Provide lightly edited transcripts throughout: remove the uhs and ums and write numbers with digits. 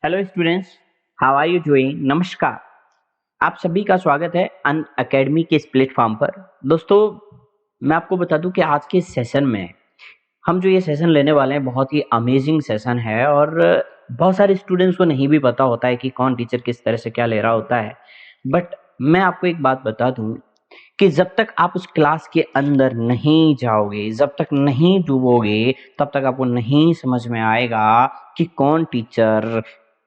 Hello students, how are you doing. नमस्कार, आप सभी का स्वागत है अन अकेडमी के इस प्लेटफॉर्म पर। दोस्तों, मैं आपको बता दूं कि आज के सेशन में हम जो ये सेशन लेने वाले हैं बहुत ही अमेजिंग सेशन है और बहुत सारे स्टूडेंट्स को नहीं भी पता होता है कि कौन टीचर किस तरह से क्या ले रहा होता है। बट मैं आपको एक बात बता दूं कि जब तक आप उस क्लास के अंदर नहीं जाओगे, जब तक नहीं डूबोगे, तब तक आपको नहीं समझ में आएगा कि कौन टीचर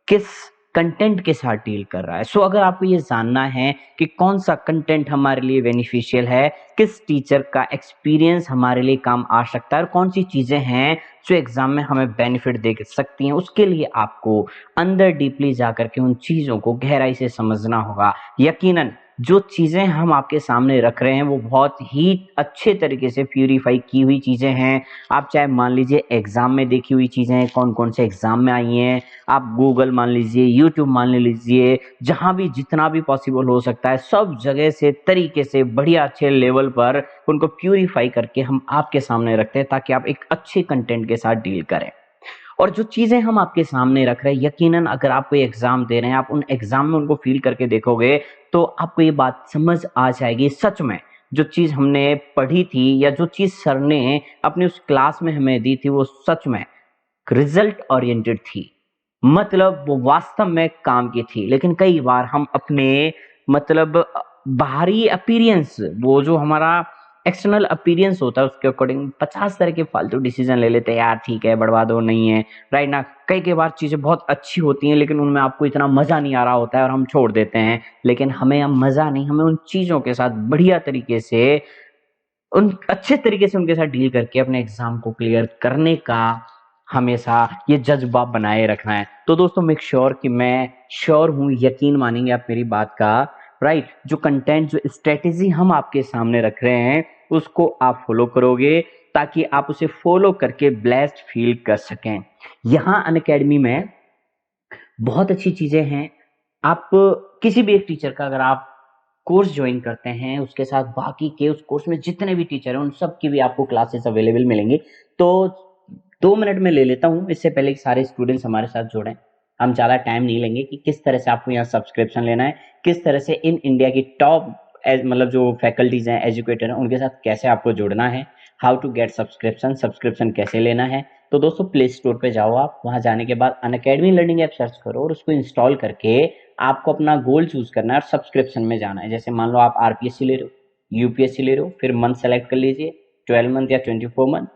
किस कंटेंट के साथ डील कर रहा है। सो अगर आपको ये जानना है कि कौन सा कंटेंट हमारे लिए बेनिफिशियल है, किस टीचर का एक्सपीरियंस हमारे लिए काम आ सकता है और कौन सी चीजें हैं जो एग्जाम में हमें बेनिफिट दे सकती हैं, उसके लिए आपको अंदर डीपली जाकर के उन चीजों को गहराई से समझना होगा। यकीनन जो चीजें हम आपके सामने रख रहे हैं वो बहुत ही अच्छे तरीके से प्यूरिफाई की हुई चीजें हैं। आप चाहे मान लीजिए एग्जाम में देखी हुई चीजें हैं, कौन कौन से एग्जाम में आई हैं, आप गूगल मान लीजिए, यूट्यूब मान लीजिए, जहां भी जितना भी पॉसिबल हो सकता है सब जगह से तरीके से बढ़िया अच्छे लेवल पर उनको प्यूरिफाई करके हम आपके सामने रखते हैं ताकि आप एक अच्छे कंटेंट के साथ डील करें। और जो चीजें हम आपके सामने रख रहे हैं, यकीनन अगर आप कोई एग्जाम दे रहे हैं, आप उन एग्जाम में उनको फील करके देखोगे तो आपको ये बात समझ आ जाएगी सच में जो चीज हमने पढ़ी थी या जो चीज सर ने अपनी उस क्लास में हमें दी थी वो सच में रिजल्ट ओरिएंटेड थी। मतलब वो वास्तव में काम की थी। लेकिन कई बार हम अपने मतलब बाहरी अपीयरेंस, वो जो हमारा एक्सटर्नल अपीयरेंस होता है उसके अकॉर्डिंग 50 तरह के फालतू डिसीजन ले लेते हैं। यार ठीक है, बढ़वा दो, नहीं है, राइट ना। कई बार चीजें बहुत अच्छी होती हैं लेकिन उनमें आपको इतना मजा नहीं आ रहा होता है और हम छोड़ देते हैं। लेकिन हमें अब मजा नहीं, हमें उन चीजों के साथ बढ़िया तरीके से, उन अच्छे तरीके से उनके साथ डील करके अपने एग्जाम को क्लियर करने का हमेशा ये जज्बा बनाए रखना है। तो दोस्तों, मेक श्योर कि मैं श्योर हूं, यकीन मानेंगे आप मेरी बात का, राइट। जो कंटेंट, जो स्ट्रेटेजी हम आपके सामने रख रहे हैं उसको आप फॉलो करोगे ताकि आप उसे फॉलो करके ब्लेस्ड फील कर सकें। यहाँ अनअकैडमी में बहुत अच्छी चीजें हैं। आप किसी भी एक टीचर का अगर आप कोर्स ज्वाइन करते हैं, उसके साथ बाकी के उस कोर्स में जितने भी टीचर हैं उन सब की भी आपको क्लासेस अवेलेबल मिलेंगी। तो 2 मिनट में ले लेता हूं, इससे पहले कि सारे स्टूडेंट्स हमारे साथ जुड़ें। हम ज़्यादा टाइम नहीं लेंगे कि किस तरह से आपको यहाँ सब्सक्रिप्शन लेना है, किस तरह से इन इंडिया की टॉप मतलब जो फैकल्टीज हैं, एजुकेटर हैं, उनके साथ कैसे आपको जुड़ना है, how to get subscription, subscription कैसे लेना है। तो दोस्तों, प्ले स्टोर पे जाओ, आप वहां जाने के बाद अनअकैडमी लर्निंग ऐप सर्च करो और उसको इंस्टॉल करके आपको अपना गोल चूज करना है और सब्सक्रिप्शन में जाना है। जैसे मान लो आप आरपीएससी ले रहे हो, यूपीएससी ले रहे हो, फिर मंथ सेलेक्ट कर लीजिए, 12 मंथ या 24 मंथ।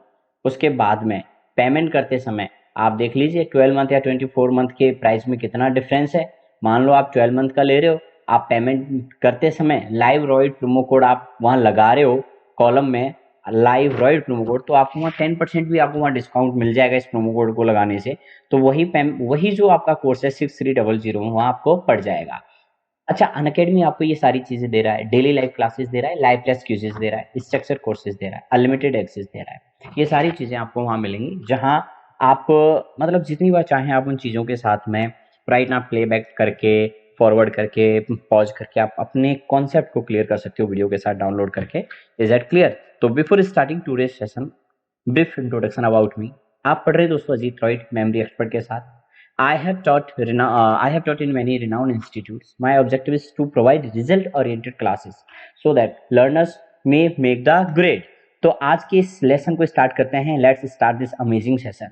उसके बाद में पेमेंट करते समय आप देख लीजिए 12 मंथ या 24 मंथ के प्राइस में कितना डिफरेंस है। मान लो आप 12 मंथ का ले रहे हो, आप पेमेंट करते समय लाइव रॉइड प्रोमो कोड आप वहां लगा रहे हो, कॉलम में लाइव रॉइड प्रोमो कोड, तो आपको वहाँ 10% भी आपको वहाँ डिस्काउंट मिल जाएगा इस प्रोमो कोड को लगाने से। तो वही जो आपका कोर्स है 6300 वहाँ आपको पड़ जाएगा। अच्छा, अनअकैडमी आपको ये सारी चीजें दे रहा है, डेली लाइव क्लासेस दे रहा है, लाइव टेस्ट क्विज़ेस दे रहा है, स्ट्रक्चर कोर्सेज दे रहा है, अनलिमिटेड एक्सेस दे रहा है। ये सारी चीजें आपको वहाँ मिलेंगी जहाँ आप मतलब जितनी बार चाहें आप उन चीजों के साथ में राइट ना प्लेबैक करके, फॉरवर्ड करके, पॉज करके आप अपने कॉन्सेप्ट को क्लियर कर सकते हो वीडियो के साथ डाउनलोड करके। Is that clear? तो before starting today's session, brief introduction about me. आप पढ़ रहे दोस्तों अजीत रॉय मेमोरी एक्सपर्ट के साथ। I have taught in many renowned institutes. My objective is to provide result-oriented classes so that learners may make the grade. तो आज के इस लेसन को स्टार्ट करते हैं। Let's start this amazing session.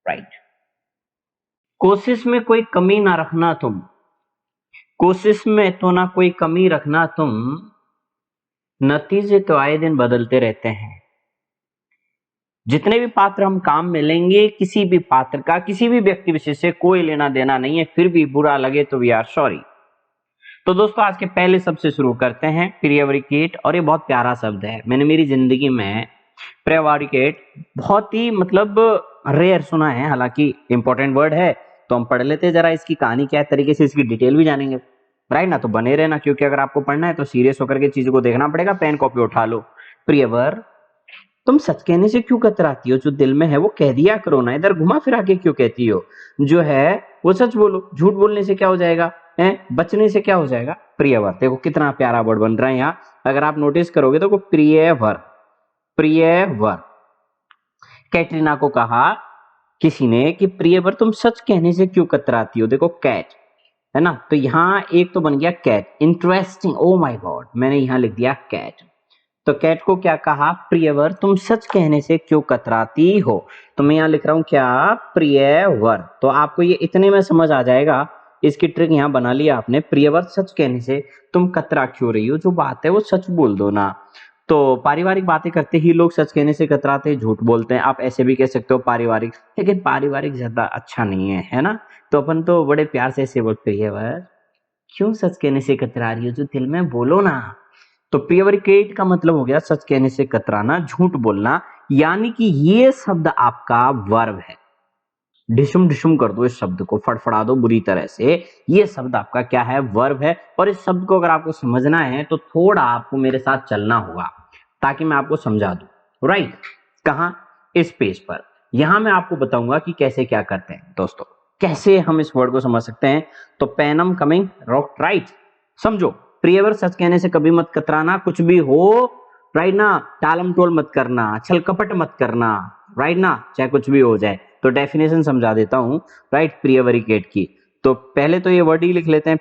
Right. कोशिश में कोई कमी ना रखना तुम, कोशिश में तो ना कोई कमी रखना तुम, नतीजे तो आए दिन बदलते रहते हैं। जितने भी पात्र हम काम में लेंगे, किसी भी पात्र का किसी भी व्यक्ति विशेष से कोई लेना देना नहीं है, फिर भी बुरा लगे तो वी आर सॉरी। तो दोस्तों, आज के पहले शब्द से शुरू करते हैं, प्रियवरिकेट। और ये बहुत प्यारा शब्द है, मैंने मेरी जिंदगी में प्रियवरिकेट बहुत ही मतलब रेयर सुना है। हालांकि इंपॉर्टेंट वर्ड है, तो हम पढ़ लेते हैं जरा इसकी कहानी क्या है, तरीके से इसकी डिटेल भी जानेंगे, राइट ना। तो बने रहना, क्योंकि अगर आपको पढ़ना है तो सीरियस होकर के चीजों को देखना पड़ेगा। पेन कॉपी उठा लो। प्रियवर, तुम सच कहने से क्यों कतराती हो? जो दिल में है वो कह दिया करो ना, इधर घुमा फिरा के क्यों कहती हो? जो है वो सच बोलो, झूठ बोलने से क्या हो जाएगा, है बचने से क्या हो जाएगा? प्रियवर, देखो कितना प्यारा वर्ड बन रहा है यहाँ। अगर आप नोटिस करोगे तो प्रियवर, प्रियवर। कैटरीना को कहा किसी ने कि प्रियवर तुम सच कहने से क्यों कतराती हो। देखो कैट है ना, तो यहाँ एक तो बन गया cat. Interesting, oh my God, मैंने यहाँ लिख दिया कैट। तो कैट को क्या कहा, प्रियवर तुम सच कहने से क्यों कतराती हो। तो मैं यहाँ लिख रहा हूँ क्या, प्रियवर। तो आपको ये इतने में समझ आ जाएगा, इसकी ट्रिक यहाँ बना लिया आपने। प्रियवर सच कहने से तुम कतरा क्यों रही हो, जो बात है वो सच बोल दो ना। तो पारिवारिक बातें करते ही लोग सच कहने से कतराते हैं, झूठ बोलते हैं। आप ऐसे भी कह सकते हो पारिवारिक, लेकिन पारिवारिक ज्यादा अच्छा नहीं है ना। तो अपन तो बड़े प्यार से ऐसे बोलते हैं, क्यों सच कहने से कतरा रही हो, जो दिल में बोलो ना। तो प्रियवरिकेट का मतलब हो गया सच कहने से कतराना, झूठ बोलना। यानी कि ये शब्द आपका वर्ब है। डिशुम डिशुम कर दो इस शब्द को, फड़फड़ा दो बुरी तरह से। ये शब्द आपका क्या है, वर्ब है। और इस शब्द को अगर आपको समझना है तो थोड़ा आपको मेरे साथ चलना होगा, ताकि मैं आपको समझा दूं। राइट, कहा, इस पेज पर। यहां मैं आपको बताऊंगा कि कैसे क्या करते हैं दोस्तों, कैसे हम इस वर्ड को समझ सकते हैं। तो पेनम कमिंग रॉक, राइट। समझो, प्रियवर सच कहने से कभी मत कतराना, कुछ भी हो, राइट ना। टालम टोल मत करना, छल कपट मत करना, राइट ना, चाहे कुछ भी हो जाए। तो डेफिनेशन समझा देता हूं, राइट, प्रियवरिकेट की। तो पहले तो ये वर्ड ही लिख लेते हैं,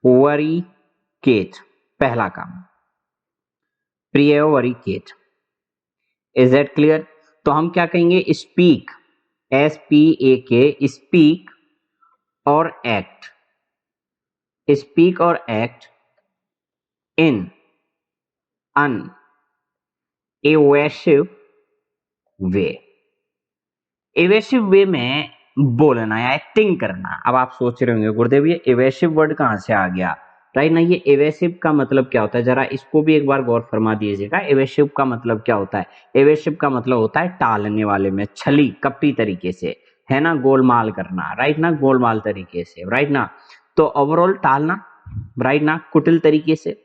प्रियवरिकेट। पहला काम, प्रियवरिकेट। Is that clear. तो हम क्या कहेंगे, स्पीक, SPAK, स्पीक और एक्ट, स्पीक और एक्ट इन अन एवेसिव वे। एवेसिव वे में बोलना या एक्टिंग करना। अब आप सोच रहे होंगे गुरुदेव ये एवेसिव वर्ड कहां से आ गया, राइट ना। ये एवेसिव का मतलब क्या होता है, जरा इसको भी एक बार गौर फरमा दीजिएगा। एवेसिव का मतलब क्या होता है, एवेसिव का मतलब होता है टालने वाले में, छली कपटी तरीके से, है ना, गोलमाल करना, राइट ना, गोलमाल तरीके से, राइट ना। तो ओवरऑल टालना, राइट ना, कुटिल तरीके से।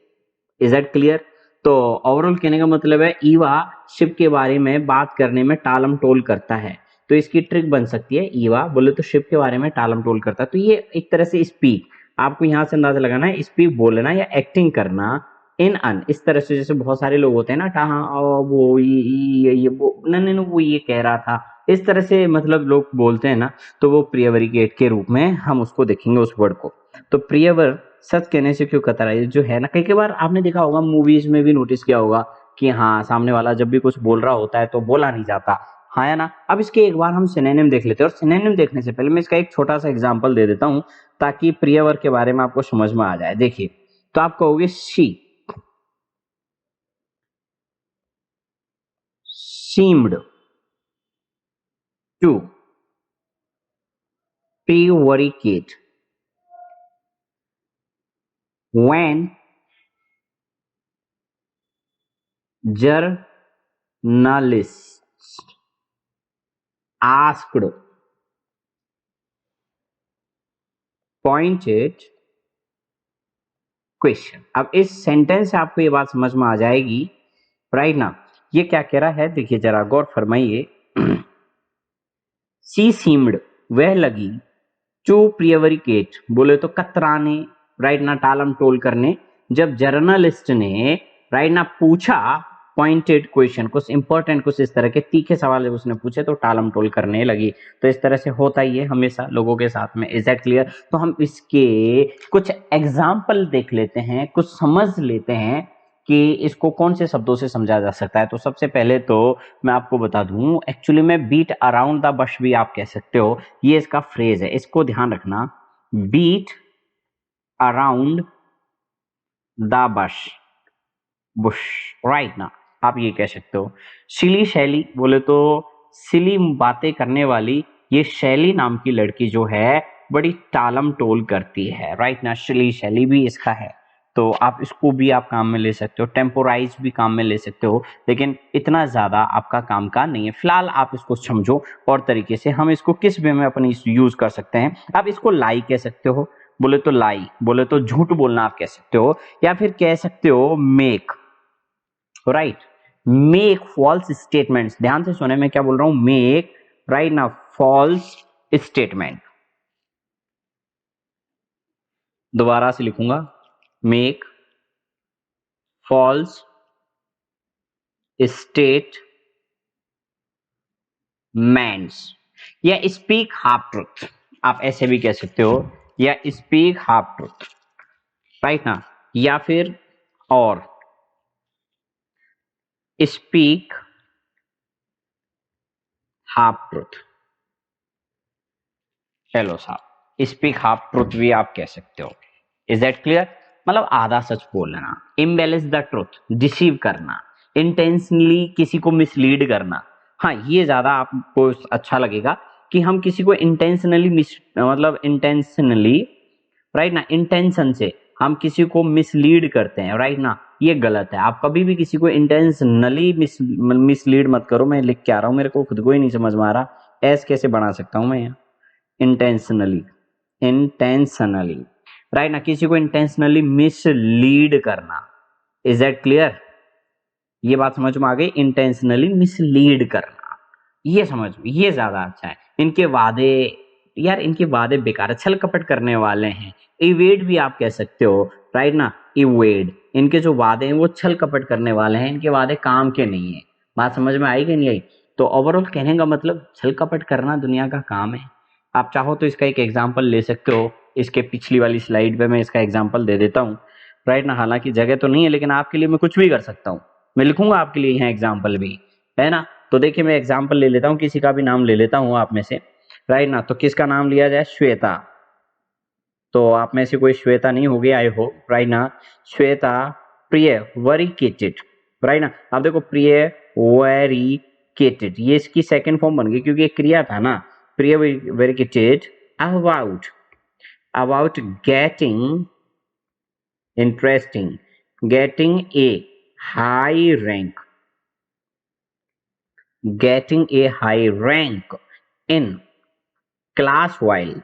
Is that clear. तो ओवरऑल कहने का मतलब है ईवा शिव के बारे में बात करने में टालम टोल करता है। तो इसकी ट्रिक बन सकती है, ईवा बोले तो शिव के बारे में टालम टोल करता है। तो ये एक तरह से स्पीक, आपको यहां से अंदाजा लगाना है, स्पीक बोलना या एक्टिंग करना इन अन, इस तरह से। जैसे बहुत सारे लोग होते हैं ना, वो ये वो नहीं, वो ये कह रहा था, इस तरह से मतलब लोग बोलते हैं ना। तो वो प्रियवरिकेट के रूप में हम उसको देखेंगे, उस वर्ड को। तो प्रियवर सच कहने से क्यों कतरा, ये जो है ना, कई कई बार आपने देखा होगा, मूवीज में भी नोटिस किया होगा कि हाँ, सामने वाला जब भी कुछ बोल रहा होता है तो बोला नहीं जाता, हाँ है ना। अब इसके एक बार हम सिनोनिम देख लेते हैं, और सिनोनिम देखने से पहले मैं इसका एक छोटा सा एग्जांपल दे देता हूं, ताकि प्रियवर के बारे में आपको समझ में आ जाए। देखिए, तो आप कहोगे she, seemed to prevaricate when journalists asked pointed question. अब इस सेंटेंस से आपको ये बात समझ में आ जाएगी, राइट ना। ये क्या कह रहा है, देखिए जरा गौर फरमाइए। सी सीम्ड, वह लगी, टू प्रियवरिकेट, बोले तो कतराने, राइट ना, टालम टोल करने, जब जर्नलिस्ट ने, राइट ना, पूछा पॉइंटेड क्वेश्चन, कुछ इंपॉर्टेंट, कुछ इस तरह के तीखे सवाल जब उसने पूछे तो टालम टोल करने लगी। तो इस तरह से होता ही है हमेशा लोगों के साथ में। Is that clear. तो हम इसके कुछ एग्जाम्पल देख लेते हैं, कुछ समझ लेते हैं कि इसको कौन से शब्दों से समझा जा सकता है। तो सबसे पहले तो मैं आपको बता दूं, एक्चुअली में बीट अराउंड द बश भी आप कह सकते हो, ये इसका फ्रेज है, इसको ध्यान रखना। Beat around the bush, bush, right ना, आप ये कह सकते हो। सिली शैली, बोले तो सिली बातें करने वाली ये शैली नाम की लड़की जो है, बड़ी टालम टोल करती है, राइट ना, सिली शैली भी इसका है। तो आप इसको भी आप काम में ले सकते हो, टेम्पोराइज भी काम में ले सकते हो, लेकिन इतना ज्यादा आपका काम का नहीं है। फिलहाल आप इसको समझो और तरीके से। हम इसको किस वे में अपनी यूज कर सकते हैं, आप इसको लाई कह सकते हो, बोले तो लाई, बोले तो झूठ बोलना आप कह सकते हो, या फिर कह सकते हो make, right, make false statements. ध्यान से सुने मैं क्या बोल रहा हूं, मेक, राइट ना, फॉल्स स्टेटमेंट। दोबारा से लिखूंगा, मेक फॉल्स स्टेटमेंट मेंस, या स्पीक हाफ ट्रूथ, आप ऐसे भी कह सकते हो, या स्पीक हाफ ट्रूथ, राइट ना, या फिर और स्पीक हाफ ट्रूथ। चलो साहब, स्पीक हाफ ट्रूथ भी आप कह सकते हो। Is that clear? मतलब आधा सच बोलना, इम्बेलिश द ट्रूथ, डिसीव करना, इंटेंशनली किसी को मिसलीड करना। हाँ, ये ज्यादा आपको अच्छा लगेगा कि हम किसी को इंटेंशनली मतलब इंटेंशनली, राइट ना, इंटेंशन से हम किसी को मिसलीड करते हैं, राइट ना, ये गलत है। आप कभी भी किसी को इंटेंशनली मिसलीड मत करो। मैं लिख के आ रहा हूँ, मेरे को खुद को ही नहीं समझ में आ रहा एस कैसे बना सकता हूँ मैं यहाँ। इंटेंशनली, इंटेंशनली, राइट ना, किसी को इंटेंशनली मिसलीड करना। Is that clear? ये बात समझ में आ गई, इंटेंशनली मिसलीड करना, ये समझ में, ये ज्यादा अच्छा है। इनके वादे, यार इनके वादे बेकार, छल कपट करने वाले हैं। इवेड भी आप कह सकते हो, राइट ना, इवेड, इनके जो वादे हैं वो छल कपट करने वाले हैं, इनके वादे काम के नहीं है। बात समझ में आई कि नहीं आई? तो ओवरऑल कहने का मतलब छल कपट करना दुनिया का काम है। आप चाहो तो इसका एक एग्जाम्पल ले सकते हो, इसके पिछली वाली स्लाइड पे मैं इसका एग्जाम्पल दे देता हूँ, राइट ना। हालांकि जगह तो नहीं है, लेकिन आपके लिए मैं कुछ भी कर सकता हूँ, मैं लिखूंगा आपके लिए यहाँ एग्जाम्पल भी, है ना। तो देखिए मैं एग्जाम्पल ले लेता हूँ, किसी का भी नाम ले लेता हूँ आप में से, राइट ना। तो किसका नाम लिया जाए? श्वेता। तो आप में से कोई श्वेता नहीं होगी, आई होप, राइट ना। श्वेता प्रिय वेरिकेटेड, राइट ना। अब देखो प्रिय वेरिकेटेड, ये इसकी सेकंड फॉर्म बन गई क्योंकि ये क्रिया था ना, प्रिय variegated about, about getting, interesting, getting a high rank, getting a high rank in class while,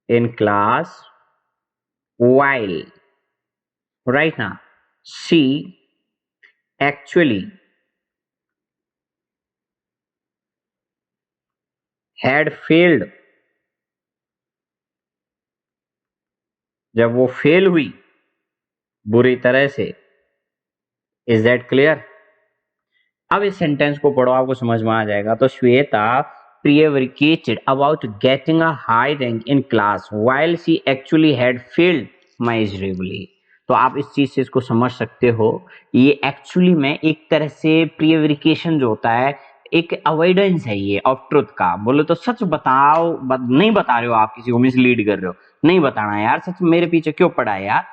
in class while, right now she actually had failed, जब वो फेल हुई बुरी तरह से। Is that clear? अब इस सेंटेंस को पढ़ो, आपको समझ में आ जाएगा। तो Shweta prevaricated about getting a high rank in class while she actually had failed miserably। तो आप इस चीज से इसको समझ सकते हो, ये एक्चुअली में एक तरह से प्रियवरिकेशन जो होता है, एक अवॉइडेंस है ये ऑफ ट्रुथ का। बोलो तो सच बताओ, नहीं बता रहे हो आप, किसी को मिसलीड कर रहे हो, नहीं बताना यार, सच मेरे पीछे क्यों पड़ा है यार,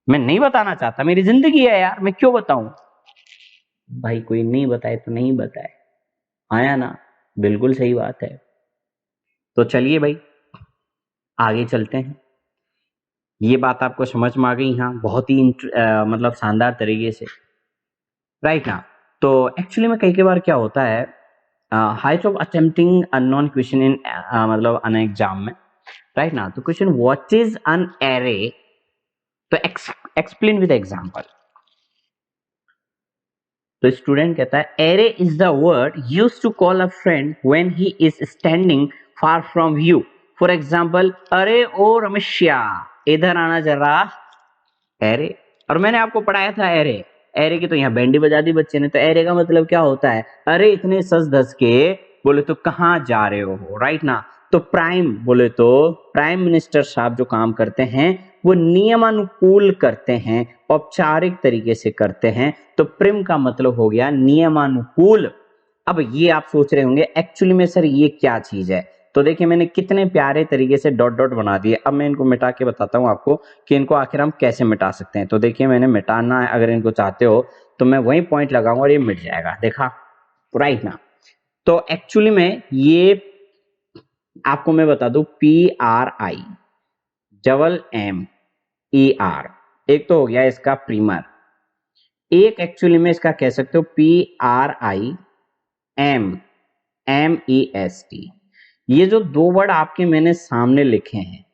मैं नहीं बताना चाहता, मेरी जिंदगी है यार, मैं क्यों बताऊं। भाई कोई नहीं बताए तो नहीं बताए, आया ना, बिल्कुल सही बात है। तो चलिए भाई आगे चलते हैं। ये बात आपको समझ में आ गई? हाँ, बहुत ही मतलब शानदार तरीके से, राइट ना। तो एक्चुअली में कई बार क्या होता है, height of attempting unknown question in मतलब अन एग्जाम में, राइट ना। तो question what is an array, तो एक्सप्लेन विद एग्जांपल। तो स्टूडेंट कहता है array is the word used to call a friend when he is standing far from you. For example, अरे ओ रमेशिया इधर आना जरा, एरे। और मैंने आपको पढ़ाया था एरे, एरे की तो यहाँ बैंडी बजा दी बच्चे ने। तो एरे का मतलब क्या होता है? अरे इतने सज धज के बोले तो कहाँ जा रहे हो, राइट ना। तो प्राइम बोले तो प्राइम मिनिस्टर साहब जो काम करते हैं वो नियमानुकूल करते हैं, औपचारिक तरीके से करते हैं। तो प्रिम का मतलब हो गया नियमानुकूल। अब ये आप सोच रहे होंगे एक्चुअली में सर ये क्या चीज है। तो देखिए मैंने कितने प्यारे तरीके से डॉट डॉट बना दिए। अब मैं इनको मिटा के बताता हूँ आपको कि इनको आखिर हम कैसे मिटा सकते हैं। तो देखिए मैंने मिटाना है, अगर इनको चाहते हो तो मैं वही पॉइंट लगाऊंगा और ये मिट जाएगा, देखा, राइट ना। तो एक्चुअली में ये आपको मैं बता दूं, PRI डबल MER, एक तो हो गया इसका प्रीमर, एक एक्चुअली में इसका कह सकते हो PRIMMEST। ये जो दो वर्ड आपके मैंने सामने लिखे हैं,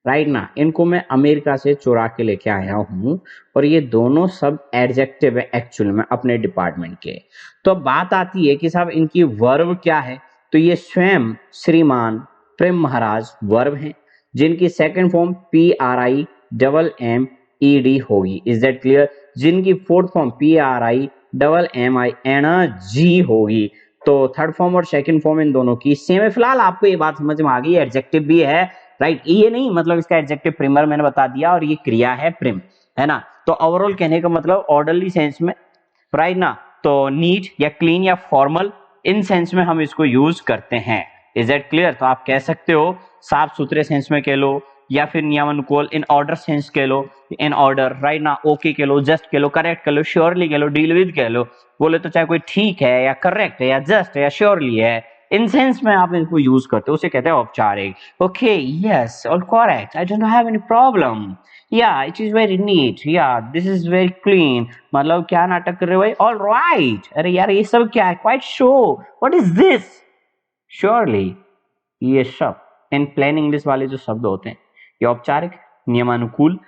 राइट ना, इनको मैं अमेरिका से चुरा के लेके आया हूं, और ये दोनों सब एडजेक्टिव है एक्चुअल में अपने डिपार्टमेंट के। तो अब बात आती है कि साहब इनकी वर्ब क्या है। तो ये स्वयं, श्रीमान, प्रेम महाराज वर्ब हैं, जिनकी सेकंड फॉर्म PRIMMED होगी। Is that clear? जिनकी फोर्थ फॉर्म PRIMMING होगी। तो थर्ड फॉर्म और सेकंड फॉर्म इन दोनों की सेम है। फिलहाल आपको ये बात समझ में आ गई, एडजेक्टिव भी है, राइट। ये नहीं मतलब इसका एडजेक्टिव प्रिमर मैंने बता दिया और ये क्रिया है प्रिम, है ना। तो ओवरऑल कहने का मतलब ऑर्डरली सेंस में, राइट ना, तो नीट या क्लीन या फॉर्मल, इन सेंस में हम इसको यूज करते हैं। Is that clear? तो आप कह सकते हो साफ सुथरे सेंस में कह लो, या फिर नियमानुकूल इन ऑर्डर सेंस कह लो, इन ऑर्डर, राइट ना, ओके कह लो, जस्ट कह लो, करेक्ट कह लो, श्योरली कह लो, डील विद कह लो, बोले तो चाहे कोई ठीक है या करेक्ट है या जस्ट है या श्योरली है, इन सेंस में आप इनको यूज करते हो, उसे कहते हैं औपचारिक। ओके, यस और correct, I don't have any problem, या इट इज वेरी नीट, या दिस इज वेरी क्लीन। मतलब क्या नाटक कर रहे हो भाई? ऑल राइट, अरे यार ये सब क्या है? Quite show, what is this? Surely. ये शब्द इन प्लेन इंग्लिश वाले जो शब्द होते हैं ये औपचारिक नियमानुकूल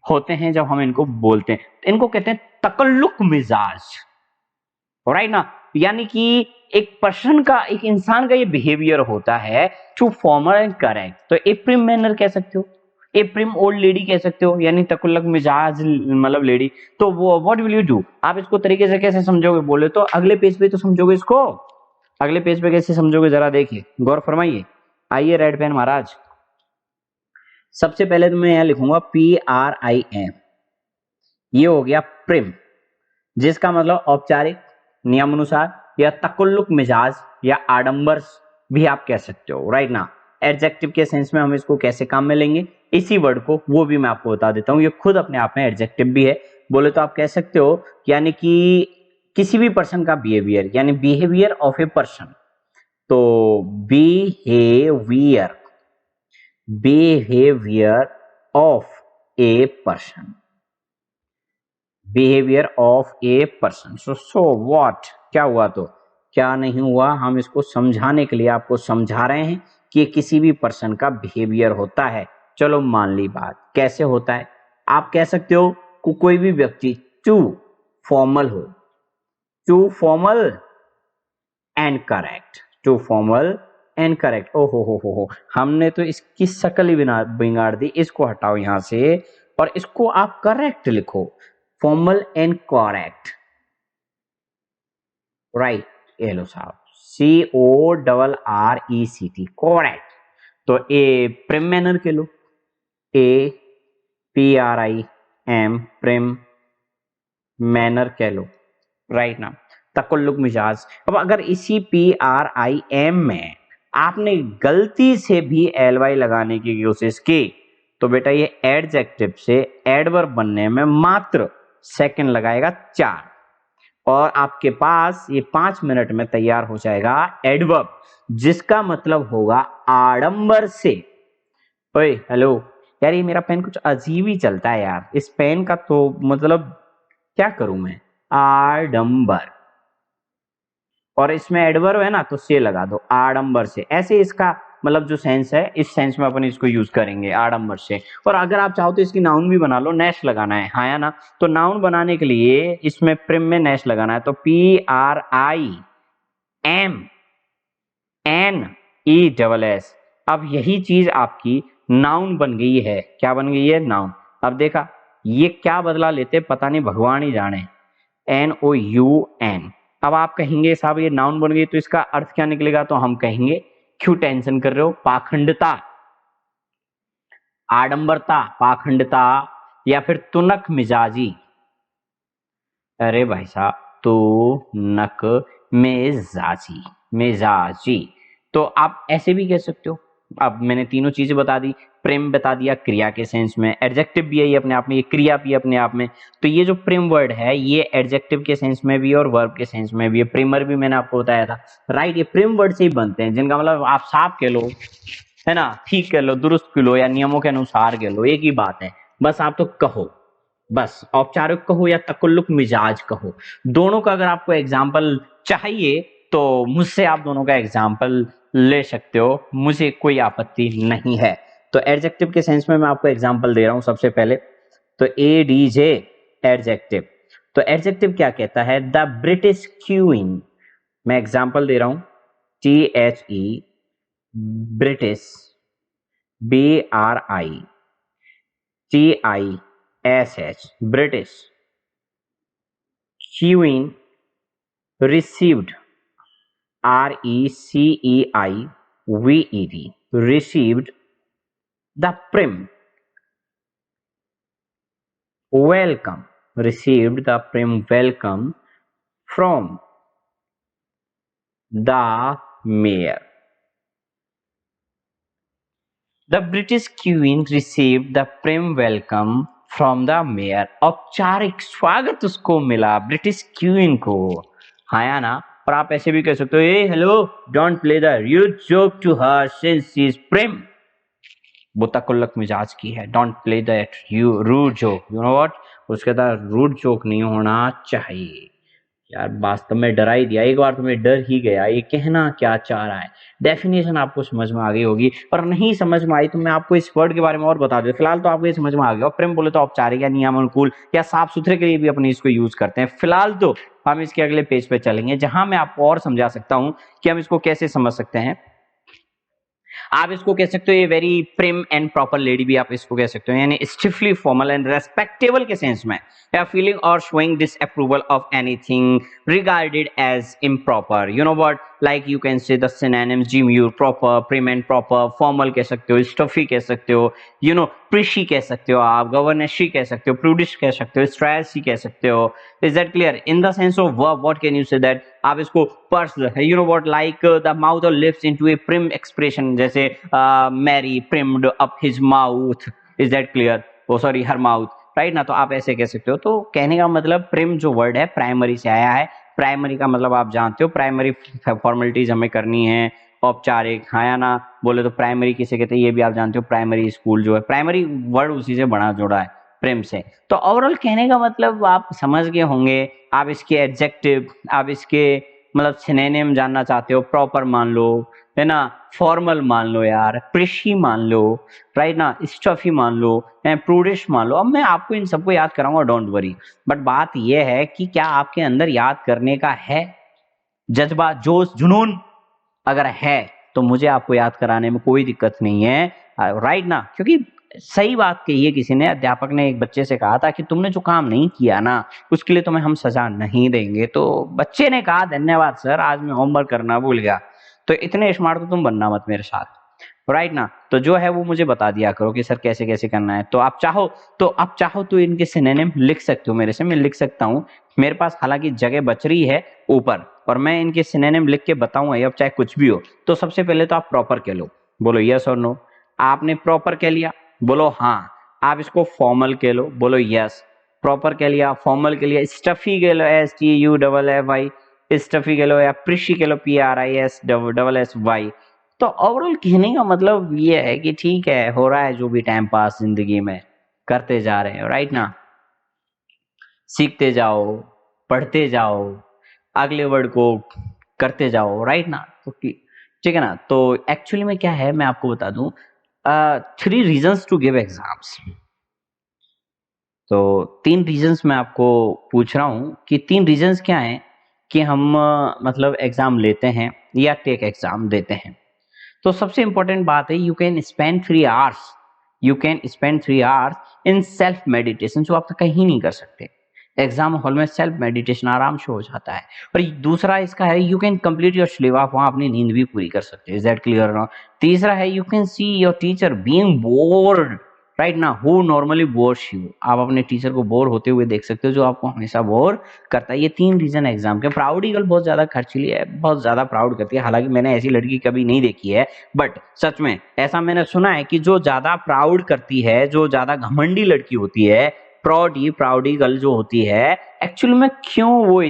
होते हैं जब हम इनको बोलते हैं। इनको कहते हैं तकल्लुक मिजाज, राइट ना। यानी कि एक पर्सन का, एक इंसान का ये बिहेवियर होता है टू फॉर्मल एंड करेक्ट। तो ए प्रिम मैनर कह सकते हो, ए प्रिम ओल्ड लेडी कह सकते हो, यानी तकल्लुक मिजाज मतलब लेडी। तो वो व्हाट विल यू डू? आप इसको तरीके से कैसे समझोगे? बोले तो अगले पेज पे तो समझोगे इसको। अगले पेज पे कैसे समझोगे जरा देखिए, गौर फरमाइए। आइए रेड पेन महाराज। सबसे पहले तो मैं यहां लिखूंगा PRIM, ये हो गया प्रिम, जिसका मतलब औपचारिक, नियमानुसार या तकल्लुक मिजाज या आडंबर भी आप कह सकते हो, राइट ना। एडजेक्टिव के सेंस में हम इसको कैसे काम में लेंगे इसी वर्ड को, वो भी मैं आपको बता देता हूं। ये खुद अपने आप में एडजेक्टिव भी है। बोले तो आप कह सकते हो यानी कि किसी भी पर्सन का बिहेवियर, यानी बिहेवियर ऑफ ए पर्सन। तो behaviour, behaviour of a person, behaviour of a person. So what, क्या हुआ? तो क्या नहीं हुआ, हम इसको समझाने के लिए आपको समझा रहे हैं कि किसी भी पर्सन का बिहेवियर होता है। चलो मान ली बात, कैसे होता है? आप कह सकते हो कोई भी व्यक्ति टू फॉर्मल हो, too formal and correct, too formal and correct. ओ हो, हमने तो इसकी शक्ल ही बिगाड़ दी। इसको हटाओ यहां से और इसको आप करेक्ट लिखो, फॉर्मल एंड करेक्ट, राइट। ये लो साहब, CORRECT, करेक्ट। तो ए प्रिम मैनर के लो, APRIM, प्रिम मैनर कह लो, राइट ना। तकल्लुक मिजाज। अब अगर इसी PRIM में आपने गलती से भी LY लगाने की कोशिश की तो बेटा ये एडजेक्टिव से एडवर्ब बनने में मात्र सेकंड लगाएगा 4, और आपके पास ये 5 मिनट में तैयार हो जाएगा एडवर्ब, जिसका मतलब होगा आडंबर से। ओए हेलो यार, ये मेरा पेन कुछ अजीब ही चलता है यार, इस पेन का तो मतलब क्या करूं मैं? आडंबर, और इसमें एडवर्ब है ना तो से लगा दो, आडंबर से। ऐसे इसका मतलब जो सेंस है, इस सेंस में अपन इसको यूज करेंगे आडंबर से। और अगर आप चाहो तो इसकी नाउन भी बना लो, नेश लगाना है, हाँ या ना। तो नाउन बनाने के लिए इसमें प्रिम में नेश लगाना है, तो PRIMNESS। अब यही चीज आपकी नाउन बन गई है। क्या बन गई है? नाउन। अब देखा ये क्या बदला लेते पता नहीं, भगवान ही जाने। NOUN। अब आप कहेंगे साहब ये नाउन बन गई तो इसका अर्थ क्या निकलेगा? तो हम कहेंगे क्यों टेंशन कर रहे हो, पाखंडता, आडंबरता, पाखंडता, या फिर तुनक मिजाजी। अरे भाई साहब, तो नक मिजाजी, मिजाजी। तो आप ऐसे भी कह सकते हो। अब मैंने तीनों चीजें बता दी, प्रेम बता दिया क्रिया के सेंस में, एडजेक्टिव भी है ये अपने आप में, ये क्रिया भी है अपने आप में। तो ये जो प्रेम वर्ड है ये एडजेक्टिव के सेंस में भी और वर्ब के सेंस में भी है। प्रेमर भी मैंने आपको बताया था, राइट। ये प्रेम वर्ड से ही बनते हैं, जिनका मतलब आप साफ कह लो, है ना, ठीक कह लो, दुरुस्त कह लो, या नियमों के अनुसार कह लो, एक ही बात है। बस आप तो कहो, बस औपचारिक कहो या तकल्लुक मिजाज कहो, दोनों का अगर आपको एग्जाम्पल चाहिए तो मुझसे आप दोनों का एग्जाम्पल ले सकते हो, मुझे कोई आपत्ति नहीं है। तो एडजेक्टिव के सेंस में मैं आपको एग्जाम्पल दे रहा हूं सबसे पहले। तो ADJ एडजेक्टिव। तो एडजेक्टिव क्या कहता है? The British queen. मैं एग्जाम्पल दे रहा हूं, THE, British, BRITISH, British, queen, received, RECEIVED, received the prim welcome, received the prim welcome from the mayor. The British Queen received the prim welcome from the mayor. औपचारिक स्वागत उसको मिला British queen को। हाँ या ना? और आप ऐसे भी कह सकते हो, ए hello, don't play the rude joke to her since she is prim. वो तकुल्लक मिजाज की है, don't play that rude joke, you know what, उसके साथ रूड जोक नहीं होना चाहिए। यार वास्तव में डरा ही दिया, एक बार तो मैं डर ही गया, ये कहना क्या चाह रहा है। डेफिनेशन आपको समझ में आ गई होगी, पर नहीं समझ में आई तो मैं आपको इस वर्ड के बारे में और बता दूं। फिलहाल तो आपको ये समझ में आ गया, प्रेम बोले तो औपचारिक या नियम अनुकूल या साफ सुथरे के लिए भी अपने इसको यूज करते हैं। फिलहाल तो हम इसके अगले पेज पे चलेंगे, जहां मैं आपको और समझा सकता हूं कि हम इसको कैसे समझ सकते हैं। आप इसको कह सकते हो ये very prim and proper lady भी आप इसको कह सकते हो, यानी स्टिफली फॉर्मल एंड रेस्पेक्टेबल के सेंस में, या फीलिंग और showing disapproval of anything regarded as improper, you know what, like you can say the synonyms demure, proper, prim and proper, formal कह सकते हो, स्टफी कह सकते हो, यू नो प्रिशी कह सकते हो, आप गवर्नेशी कह सकते हो, प्रूडिश कह सकते हो, स्ट्रेसी कह सकते हो। Is that clear? In the sense of verb what can you say that, आप इसको purse, you know what, like the mouth और lips into a prim expression, जैसे Mary primmed up his mouth. Is that clear? Oh sorry, her mouth, right ना? तो आप ऐसे कह सकते हो। तो कहने का मतलब प्रिम जो वर्ड है प्राइमरी से आया है। प्राइमरी का मतलब आप जानते हो, प्राइमरी फॉर्मेलिटीज हमें करनी है, औपचारिक, हाँ या ना? बोले तो प्राइमरी किसे कहते हैं ये भी आप जानते हो, प्राइमरी स्कूल जो है, प्राइमरी वर्ड उसी से बना जोड़ा है, प्रेम से। तो ओवरऑल कहने का मतलब आप समझ गए होंगे। आप इसके एडजेक्टिव, आप इसके मतलब सिनोनिम जानना चाहते हो, प्रॉपर मान लो, है ना, फॉर्मल मान लो यार, प्रिशी मान लो, राइट ना, स्टफी मान लो, प्रूडिश मान लो। अब मैं आपको इन सबको याद कराऊंगा, डोंट वरी। बट बात यह है कि क्या आपके अंदर याद करने का है जज्बा, जोश, जुनून? अगर है तो मुझे आपको याद कराने में कोई दिक्कत नहीं है, राइट ना? क्योंकि सही बात कही है किसी ने, अध्यापक ने एक बच्चे से कहा था कि तुमने जो काम नहीं किया ना उसके लिए तुम्हें हम सजा नहीं देंगे। तो बच्चे ने कहा धन्यवाद सर, आज मैं होमवर्क करना भूल गया। तो इतने स्मार्ट तो तुम बनना मत मेरे साथ, राइट ना? तो जो है वो मुझे बता दिया करो कि सर कैसे कैसे करना है। तो आप चाहो तो इनके सिनोनिम लिख सकते हो मेरे से, मैं लिख सकता हूँ। मेरे पास हालांकि जगह बच रही है ऊपर, और मैं इनके सिनोनिम लिख के बताऊंगा, अब चाहे कुछ भी हो। तो सबसे पहले तो आप प्रॉपर कह लो, बोलो यस और नो। आपने प्रॉपर कह लिया, बोलो हाँ। आप इसको फॉर्मल कह लो, बोलो यस। प्रॉपर कह लिया, फॉर्मल कह लिया, स्टफी कह लो, STUFFY, स्टफी कह लो, या प्रिशी कह लो, PRISSSY। तो ओवरऑल कहने का मतलब ये है कि ठीक है, हो रहा है जो भी टाइम पास जिंदगी में, करते जा रहे हैं, राइट ना? सीखते जाओ, पढ़ते जाओ, अगले वर्ड को करते जाओ, राइट ना? तो ठीक है ना? तो एक्चुअली में क्या है, मैं आपको बता दूं, 3 रीजंस टू गिव एग्जाम्स। तो 3 रीजंस मैं आपको पूछ रहा हूं कि 3 रीजंस क्या हैं कि हम मतलब एग्जाम लेते हैं या टेक एग्जाम देते हैं। तो सबसे इंपॉर्टेंट बात है, you can spend 3 hours in self meditation, जो आप कहीं नहीं कर सकते। एग्जाम हॉल में सेल्फ मेडिटेशन आराम से हो जाता है। और दूसरा इसका है, you can complete your sleep, आप वहां अपनी नींद भी पूरी कर सकते हैं। इज दैट क्लियर ना? तीसरा है, you can see your teacher being board, right ना, हु नॉर्मली बोर्स यू, आप अपने टीचर को बोर होते हुए देख सकते हो, जो आपको हमेशा बोर करता है। ये 3 रीजन एग्जाम के। प्राउडी गर्ल बहुत ज्यादा खर्चीली है, बहुत ज्यादा प्राउड करती है, हालांकि मैंने ऐसी लड़की कभी नहीं देखी है, बट सच में ऐसा मैंने सुना है कि जो ज्यादा प्राउड करती है, जो ज्यादा घमंडी लड़की होती है, प्राउडी गर्ल जो होती है, एक्चुअली में क्यों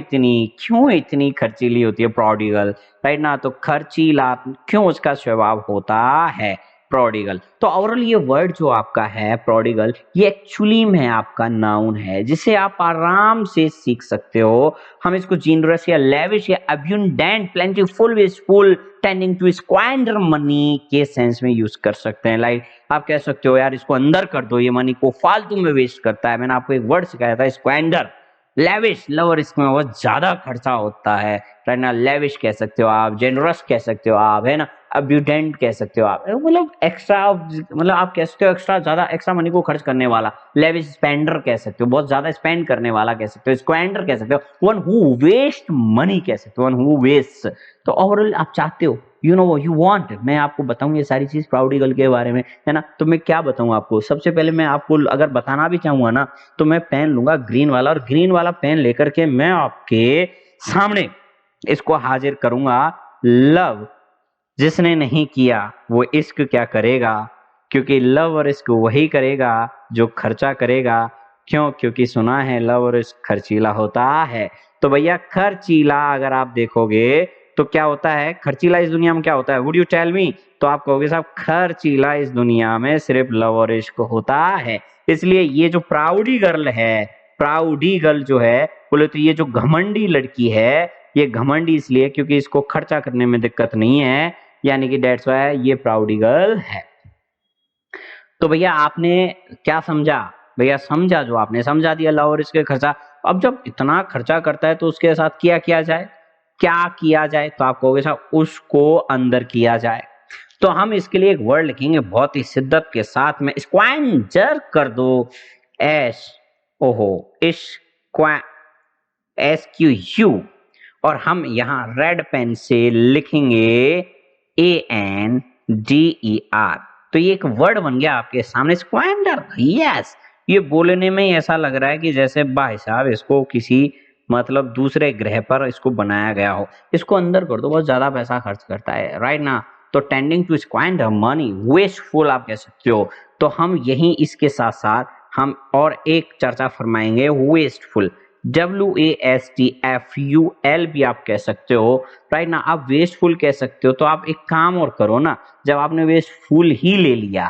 इतनी खर्चीली होती है प्राउडी गर्ल, राइट ना? तो खर्चीला क्यों उसका स्वभाव होता है प्रोडिगल। तो ओवरऑल ये वर्ड जो आपका है प्रोडिगल, ये एक्चुअली में आपका नाउन है, जिसे आप आराम से सीख सकते हो। हम इसको जीनरस या लेविश या abundant, plentiful, wasteful, tending to squander money के सेंस में यूज कर सकते हैं। लाइक आप कह सकते हो यार इसको अंदर कर दो, ये मनी को फालतू में वेस्ट करता है। मैंने आपको एक वर्ड सिखाया था, स्क्वांडर, लेविश, लवर इसमें बहुत ज्यादा खर्चा होता है, राइट ना। लेविश कह सकते हो आप, जेनरस कह सकते हो आप, है ना, अब्यूडेंट कह सकते हो आप, मतलब एक्स्ट्रा, मतलब आप कह सकते हो एक्स्ट्रा, ज्यादा एक्स्ट्रा मनी को खर्च करने वाला। लेविश स्पेंडर कह सकते हो, बहुत ज्यादा स्पेंड करने वाला कह सकते हो। स्क्वेंडर कह सकते हो, वन हु वेस्ट मनी कह सकते हो, वन हु वेस्ट। तो ओवरऑल आप चाहते हो, यू नो यू वांट, मैं आपको बताऊं ये सारी चीज प्राउडिगल के बारे में, है ना। तो मैं क्या बताऊं आपको, सबसे पहले मैं आपको अगर बताना भी चाहूंगा ना, तो मैं पेन लूंगा ग्रीन वाला, और ग्रीन वाला पेन लेकर के मैं आपके सामने इसको हाजिर करूंगा। लव जिसने नहीं किया वो इश्क क्या करेगा, क्योंकि लव और इश्क वही करेगा जो खर्चा करेगा। क्यों? क्योंकि सुना है लव और इश्क खर्चीला होता है। तो भैया खर्चीला अगर आप देखोगे तो क्या होता है, खर्चीला इस दुनिया में क्या होता है, वुड यू टेल मी? तो आप कहोगे साहब खर्चीला इस दुनिया में सिर्फ लव और इश्क होता है। इसलिए ये जो प्राउडी गर्ल है, प्राउडी गर्ल जो है, बोले तो ये जो घमंडी लड़की है, ये घमंडी इसलिए क्योंकि इसको खर्चा करने में दिक्कत नहीं है, यानी कि डेट्स व्हाई ये प्राउडी गर्ल है। तो भैया आपने क्या समझा? भैया समझा, जो आपने समझा दिया लव और इसके खर्चा। अब जब इतना खर्चा करता है तो उसके साथ किया किया जाए, क्या किया जाए? तो आप कहोगे साहब उसको अंदर किया जाए। तो हम इसके लिए एक वर्ड लिखेंगे बहुत ही शिद्दत के साथ में, स्क्वेंजर कर दो, एस ओहो इस SQU, और हम यहाँ रेड पेन से लिखेंगे ANDER। तो ये एक वर्ड बन गया आपके सामने, स्क्वेंडर। यस, ये बोलने में ऐसा लग रहा है कि जैसे भाई साहब इसको किसी मतलब दूसरे ग्रह पर इसको बनाया गया हो। इसको अंदर कर दो, बहुत ज्यादा पैसा खर्च करता है, राइट ना। तो tending to squander money, wasteful आप कह सकते हो। तो हम यही इसके साथ साथ हम और एक चर्चा फरमाएंगे, वेस्टफुल, WASTFUL भी आप कह सकते हो, राइट ना। आप वेस्टफुल कह सकते हो। तो आप एक काम और करो ना, जब आपने वेस्टफुल ही ले लिया,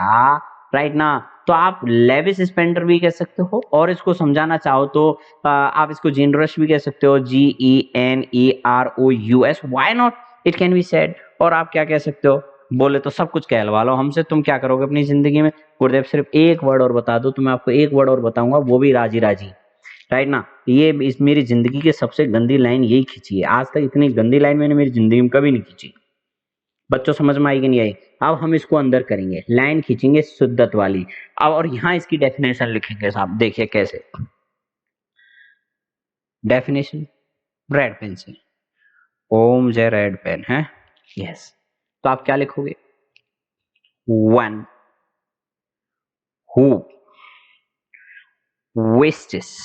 राइट ना, तो आप लेविश स्पेंडर भी कह सकते हो, और इसको समझाना चाहो तो आप इसको जेनरस भी कह सकते हो, GENEROUS, why not, it can be said. और आप क्या कह सकते हो, बोले तो सब कुछ कहलवा लो हमसे, तुम क्या करोगे अपनी जिंदगी में? गुरुदेव सिर्फ एक वर्ड और बता दो, तो मैं आपको एक वर्ड और बताऊंगा, वो भी राजी राजी, राइट ना। ये इस मेरी जिंदगी की सबसे गंदी लाइन यही खींची है, आज तक इतनी गंदी लाइन मैंने मेरी जिंदगी में कभी नहीं खींची। बच्चों समझ में आई कि नहीं आई? अब हम इसको अंदर करेंगे, लाइन खींचेंगे शुद्धत वाली। अब और यहाँ इसकी डेफिनेशन लिखेंगे साहब, देखिए कैसे। डेफिनेशन रेड पेन से, ओम जय रेड पेन है, यस। तो आप क्या लिखोगे? वन हु वेस्टेस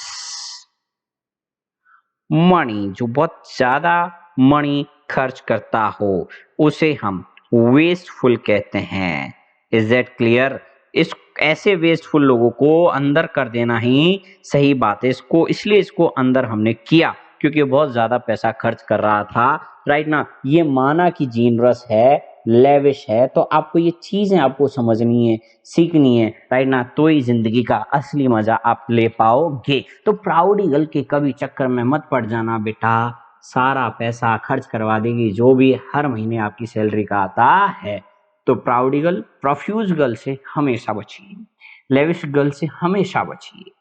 मनी, जो बहुत ज्यादा मनी खर्च करता हो, उसे हम वेस्टफुल कहते हैं। Is that clear? इस ऐसे वेस्टफुल लोगों को अंदर कर देना ही सही बात है। इसको इसलिए इसको अंदर हमने किया क्योंकि बहुत ज्यादा पैसा खर्च कर रहा था, राइट ना। ये माना कि जीनरस है, लेविश है, तो आपको ये चीजें आपको समझनी है, सीखनी है, राइट ना, तो ही जिंदगी का असली मजा आप ले पाओगे। तो प्राउडी गर्ल के कभी चक्कर में मत पड़ जाना बेटा, सारा पैसा खर्च करवा देगी जो भी हर महीने आपकी सैलरी का आता है। तो प्राउडी गर्ल, प्रोफ्यूज गर्ल से हमेशा बचिए, लेविश गर्ल से हमेशा बचिए,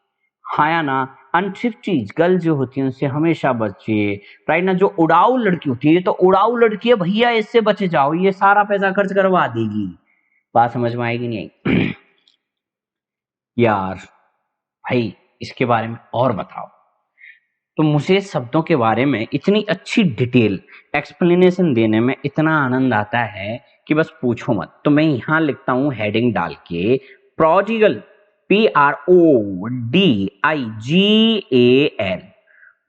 हाँ या ना। अनथ्रिफ्टी गर्ल जो होती है उनसे हमेशा बचिए, राइट ना। जो उड़ाऊ लड़की होती है, तो उड़ाऊ लड़की है भैया, इससे बचे जाओ, ये सारा पैसा खर्च करवा देगी। बात समझ में आएगी नहीं आई? यार भाई इसके बारे में और बताओ। तो मुझे शब्दों के बारे में इतनी अच्छी डिटेल एक्सप्लेनेशन देने में इतना आनंद आता है कि बस पूछो मत। तो मैं यहाँ लिखता हूँ हेडिंग डाल के, prodigal, PRODIGAL,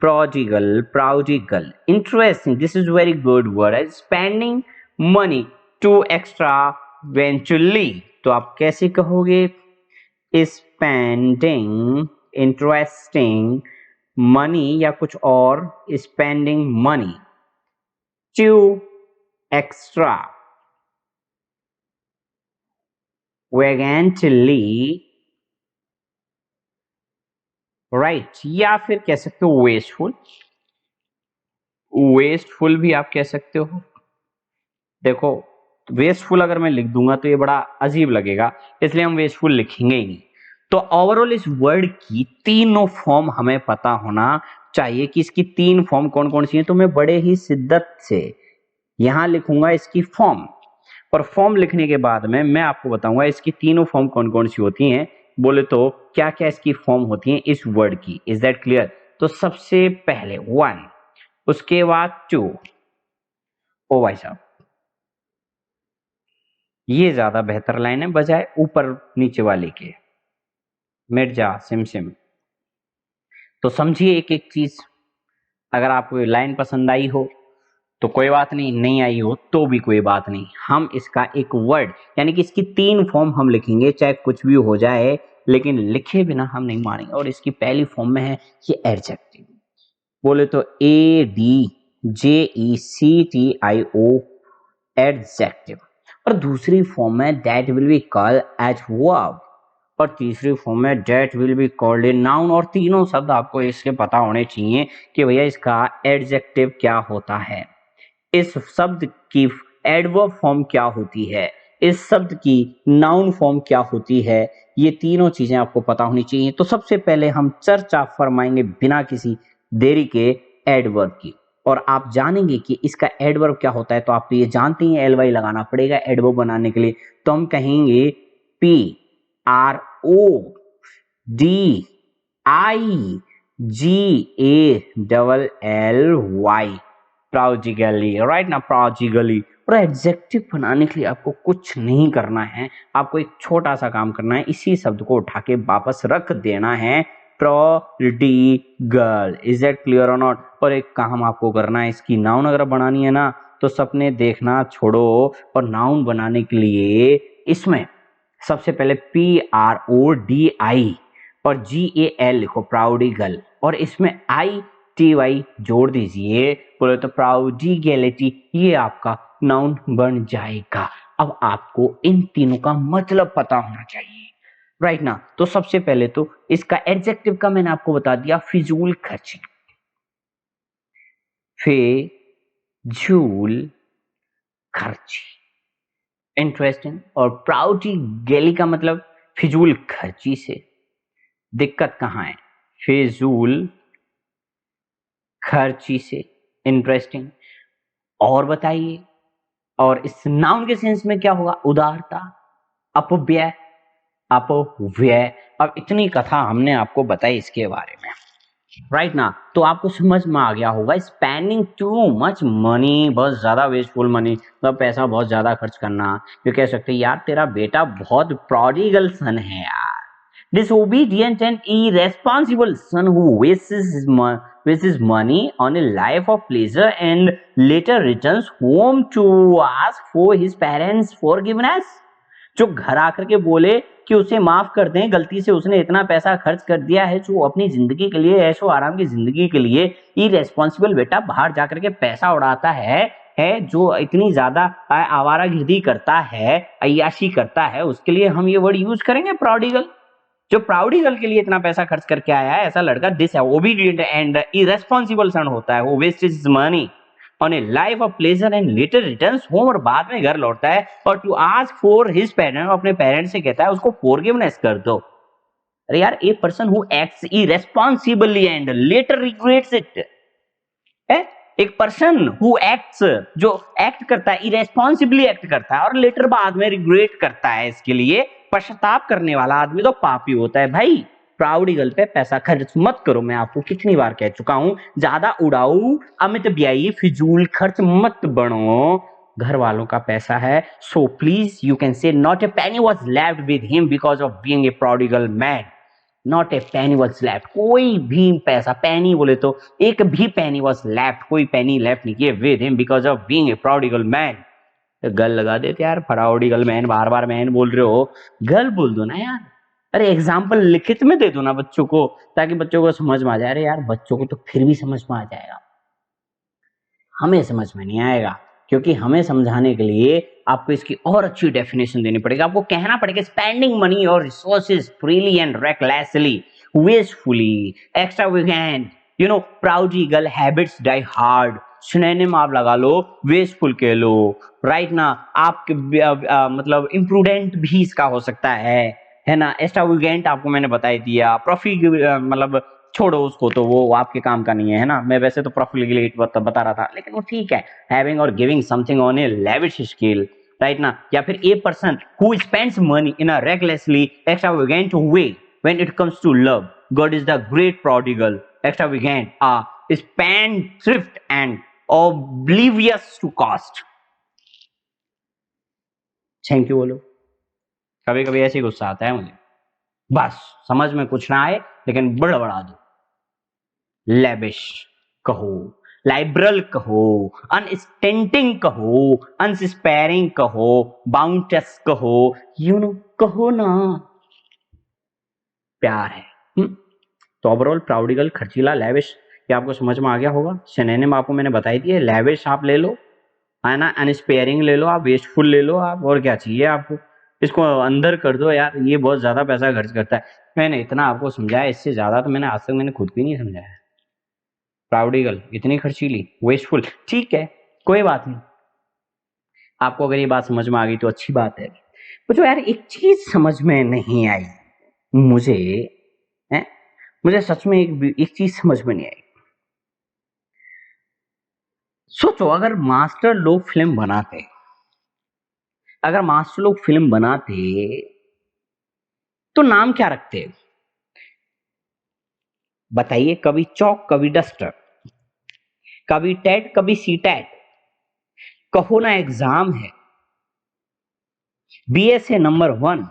prodigal, prodigal. Interesting. This is very good word. Spending money too extravagantly. तो आप कैसे कहोगे? Spending interesting money या कुछ और, spending money too extravagantly, right, या फिर कह सकते हो वेस्टफुल। वेस्टफुल भी आप कह सकते हो। देखो वेस्टफुल अगर मैं लिख दूंगा तो ये बड़ा अजीब लगेगा, इसलिए हम वेस्टफुल लिखेंगे ही नहीं। तो ओवरऑल इस वर्ड की तीनों फॉर्म हमें पता होना चाहिए कि इसकी 3 फॉर्म कौन कौन सी हैं, तो मैं बड़े ही शिद्दत से यहाँ लिखूंगा इसकी फॉर्म, और फॉर्म लिखने के बाद में मैं आपको बताऊंगा इसकी तीनों फॉर्म कौन कौन सी होती हैं। बोले तो क्या क्या इसकी फॉर्म होती हैं इस वर्ड की। Is that clear? तो सबसे पहले 1, उसके बाद 2। ओ भाई साहब, ये ज्यादा बेहतर लाइन है बजाय ऊपर नीचे वाले के। Mirza SIM SIM. तो समझिए एक एक चीज। अगर आपको लाइन पसंद आई हो तो कोई बात नहीं, नहीं आई हो तो भी कोई बात नहीं, हम इसका एक वर्ड यानी कि इसकी 3 फॉर्म हम लिखेंगे, चाहे कुछ भी हो जाए, लेकिन लिखे बिना हम नहीं मानेंगे। और इसकी पहली फॉर्म में है ये एडजेक्टिव। बोले तो ADJECTIO, एडजेक्टिव। और दूसरी फॉर्म है that will be called as verb, और तीसरी फॉर्म है that will be called a noun. और तीनों शब्द आपको इसके पता होने चाहिए कि भैया इसका एडजेक्टिव क्या होता है, इस शब्द की एडवर्ब फॉर्म क्या होती है, इस शब्द की नाउन फॉर्म क्या होती है। ये तीनों चीजें आपको पता होनी चाहिए। तो सबसे पहले हम चर्चा फरमाएंगे बिना किसी देरी के एडवर्ब की, और आप जानेंगे कि इसका एडवर्ब क्या होता है। तो आप ये जानते हैं LY लगाना पड़ेगा एडवर्ब बनाने के लिए। तो हम कहेंगे PRODIGALLY, प्रोजिगली, राइट ना, प्रोजिगली। और एडजेक्टिव बनाने के लिए आपको कुछ नहीं करना है, आपको एक छोटा सा काम करना है, इसी शब्द को उठा के वापस रख देना है, प्रोडिगल। इज दैट क्लियर और नॉट? और एक काम आपको करना है, इसकी नाउन अगर बनानी है ना तो सपने देखना छोड़ो, और नाउन बनाने के लिए इसमें सबसे पहले PRODI और GAL लिखो, प्राउडिगल, और इसमें ITY जोड़ दीजिए। बोले तो प्राउडिगैलिटी, ये आपका नाउन बन जाएगा। अब आपको इन तीनों का मतलब पता होना चाहिए, राइट ना। तो सबसे पहले तो इसका एडजेक्टिव का मैंने आपको बता दिया, फिजूल खर्ची, फिजूल खर्ची, इंटरेस्टिंग। और प्राउडिगैली का मतलब फिजूल खर्ची से। दिक्कत कहाँ है? फिजूल खर्ची से, इंटरेस्टिंग। और बताइए, और इस नाउन के सेंस में क्या होगा? उदारता, अपव्यय, अपव्यय। अब इतनी कथा हमने आपको बताई इसके बारे में, राइट ना। तो आपको समझ में आ गया होगा, स्पेंडिंग टू मच मनी, बहुत ज्यादा वेस्टफुल मनी, मतलब पैसा बहुत ज्यादा खर्च करना। ये कह सकते हैं यार तेरा बेटा बहुत प्रोडिगल सन है यार, disobedient and irresponsible son who wastes money on a life of pleasure and later returns home to ask for his parents' forgiveness। जो घर आकर के बोले कि उसे माफ कर दें, गलती से उसने इतना पैसा खर्च कर दिया है, जो अपनी जिंदगी के लिए, ऐशो आराम की जिंदगी के लिए इरेस्पॉन्सिबल बेटा बाहर जाकर के पैसा उड़ाता है, जो इतनी ज्यादा आवारागर्दी करता है, अय्याशी करता है, उसके लिए हम ये वर्ड यूज करेंगे प्रोडिगल। जो प्राउडिगल के लिए इतना पैसा खर्च करके आया है, ऐसा लड़का डिसओबीडिएंट एंड इरेस्पॉन्सिबल सन होता है, वो wastage money on a life of pleasure and later returns home, और बाद में घर लौटता है और to ask for his parent, अपने पेरेंट्स से कहता है उसको फॉरगिवनेस कर दो। अरे यार, a person who acts irresponsibly and later regrets it, एक पर्सन हु एक्ट्स, जो एक्ट करता है, इरेस्पॉन्सिबली एक्ट करता है और लेटर बाद में रिग्रेट करता है, इसके लिए पश्चाताप करने वाला आदमी तो पापी होता है। भाई प्राउडिगल पे पैसा खर्च मत करो, मैं आपको कितनी बार कह चुका हूं, ज्यादा उड़ाऊ, अमित व्ययी, फिजूल खर्च मत बनो। घर वालों का पैसा है, सो प्लीज यू कैन से not a Penney was left with him because of being a prodigal man. Not a Penney was left, कोई भी पैसा, पेनी बोले तो एक भी पेनी वाज लेफ्ट, कोई पेनी लेफ्ट नहीं किए with him because of being a prodigal man. गल लगा देते यार, प्रोडिगल मैन, बार बार मैन बोल रहे हो, गल बोल दो ना यार। अरे एग्जाम्पल लिखित में दे दो ना बच्चों को, ताकि बच्चों को समझ में आ जाए। अरे यार, बच्चों को तो फिर भी समझ में आ जाएगा, हमें समझ में नहीं आएगा, क्योंकि हमें समझाने के लिए आपको इसकी और अच्छी डेफिनेशन देनी पड़ेगी। आपको कहना पड़ेगा स्पेंडिंग मनी और resources freely and recklessly, wastefully, extravagant, prodigal habits die hard. Synonym आप लगा लो, वेस्टफुल कह लो, राइट ना। आपके मतलब इम्प्रूडेंट भी इसका हो सकता है ना। एक्स्ट्रावेगेंट आपको मैंने बता दिया, मतलब छोड़ो उसको, तो वो आपके काम का नहीं है ना। मैं वैसे तो प्रोफिलिएट बता रहा था, लेकिन वो ठीक है। हैविंग और giving something on a lavish scale, right ना। या फिर a person who spends money in a recklessly extravagant way when it comes to love, God is the great prodigal, extravagant spendthrift and oblivious to cost। Thank you बोलो। कभी कभी ऐसे गुस्सा आता है मुझे, बस समझ में कुछ ना आए लेकिन बड़बड़ा दो। लेविश कहो, लाइबरल कहो, अनस्टेंटिंग कहो, अनस्पेयरिंग कहो, बाउंटेस कहो, कहो ना, प्यार है। तो ओवरऑल प्राउडिगल, खर्चीला, लेविश, ये आपको समझ में आ गया होगा। सिनोनिम आपको मैंने बताई दी है। लेविश आप ले लो, है ना, अनस्पेयरिंग ले लो आप, वेस्टफुल ले लो आप, और क्या चाहिए आपको। इसको अंदर कर दो यार, ये बहुत ज्यादा पैसा खर्च करता है। मैंने इतना आपको समझाया, इससे ज्यादा तो मैंने आज तक मैंने खुद भी नहीं समझाया। प्राउडिगल, इतनी खर्चीली, वेस्टफुल, ठीक है, कोई बात नहीं। आपको अगर ये बात समझ में आ गई तो अच्छी बात है। तो जो यार एक चीज समझ में नहीं आई मुझे, है, मुझे सच में एक चीज समझ में नहीं आई। सोचो, अगर मास्टर लोग फिल्म बनाते, अगर मास्टर लोग फिल्म बनाते तो नाम क्या रखते? बताइए। कभी चौक, कभी डस्टर, कभी टेट, कभी सी टेट। कहो ना एग्जाम है, बीएसए नंबर 1,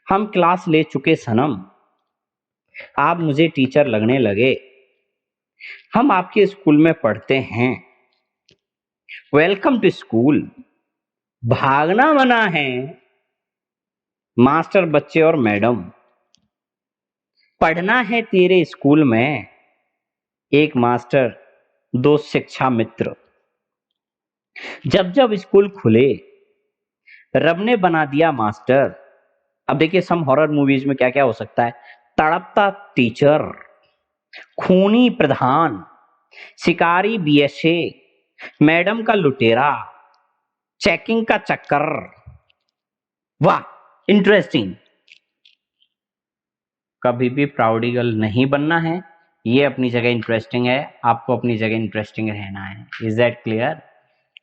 हम क्लास ले चुके सनम, आप मुझे टीचर लगने लगे, हम आपके स्कूल में पढ़ते हैं, वेलकम टू स्कूल, भागना मना है, मास्टर, बच्चे और मैडम, पढ़ना है तेरे स्कूल में, एक मास्टर, दो शिक्षा मित्र, जब जब स्कूल खुले रब ने बना दिया मास्टर। अब देखिए सम हॉरर मूवीज में क्या क्या हो सकता है। तड़पता टीचर, खूनी प्रधान, शिकारी बीएसए, मैडम का लुटेरा, चेकिंग का चक्कर। वाह, इंटरेस्टिंग। कभी भी प्राउडिगल नहीं बनना है, ये अपनी जगह इंटरेस्टिंग है, आपको अपनी जगह इंटरेस्टिंग रहना है। Is that clear?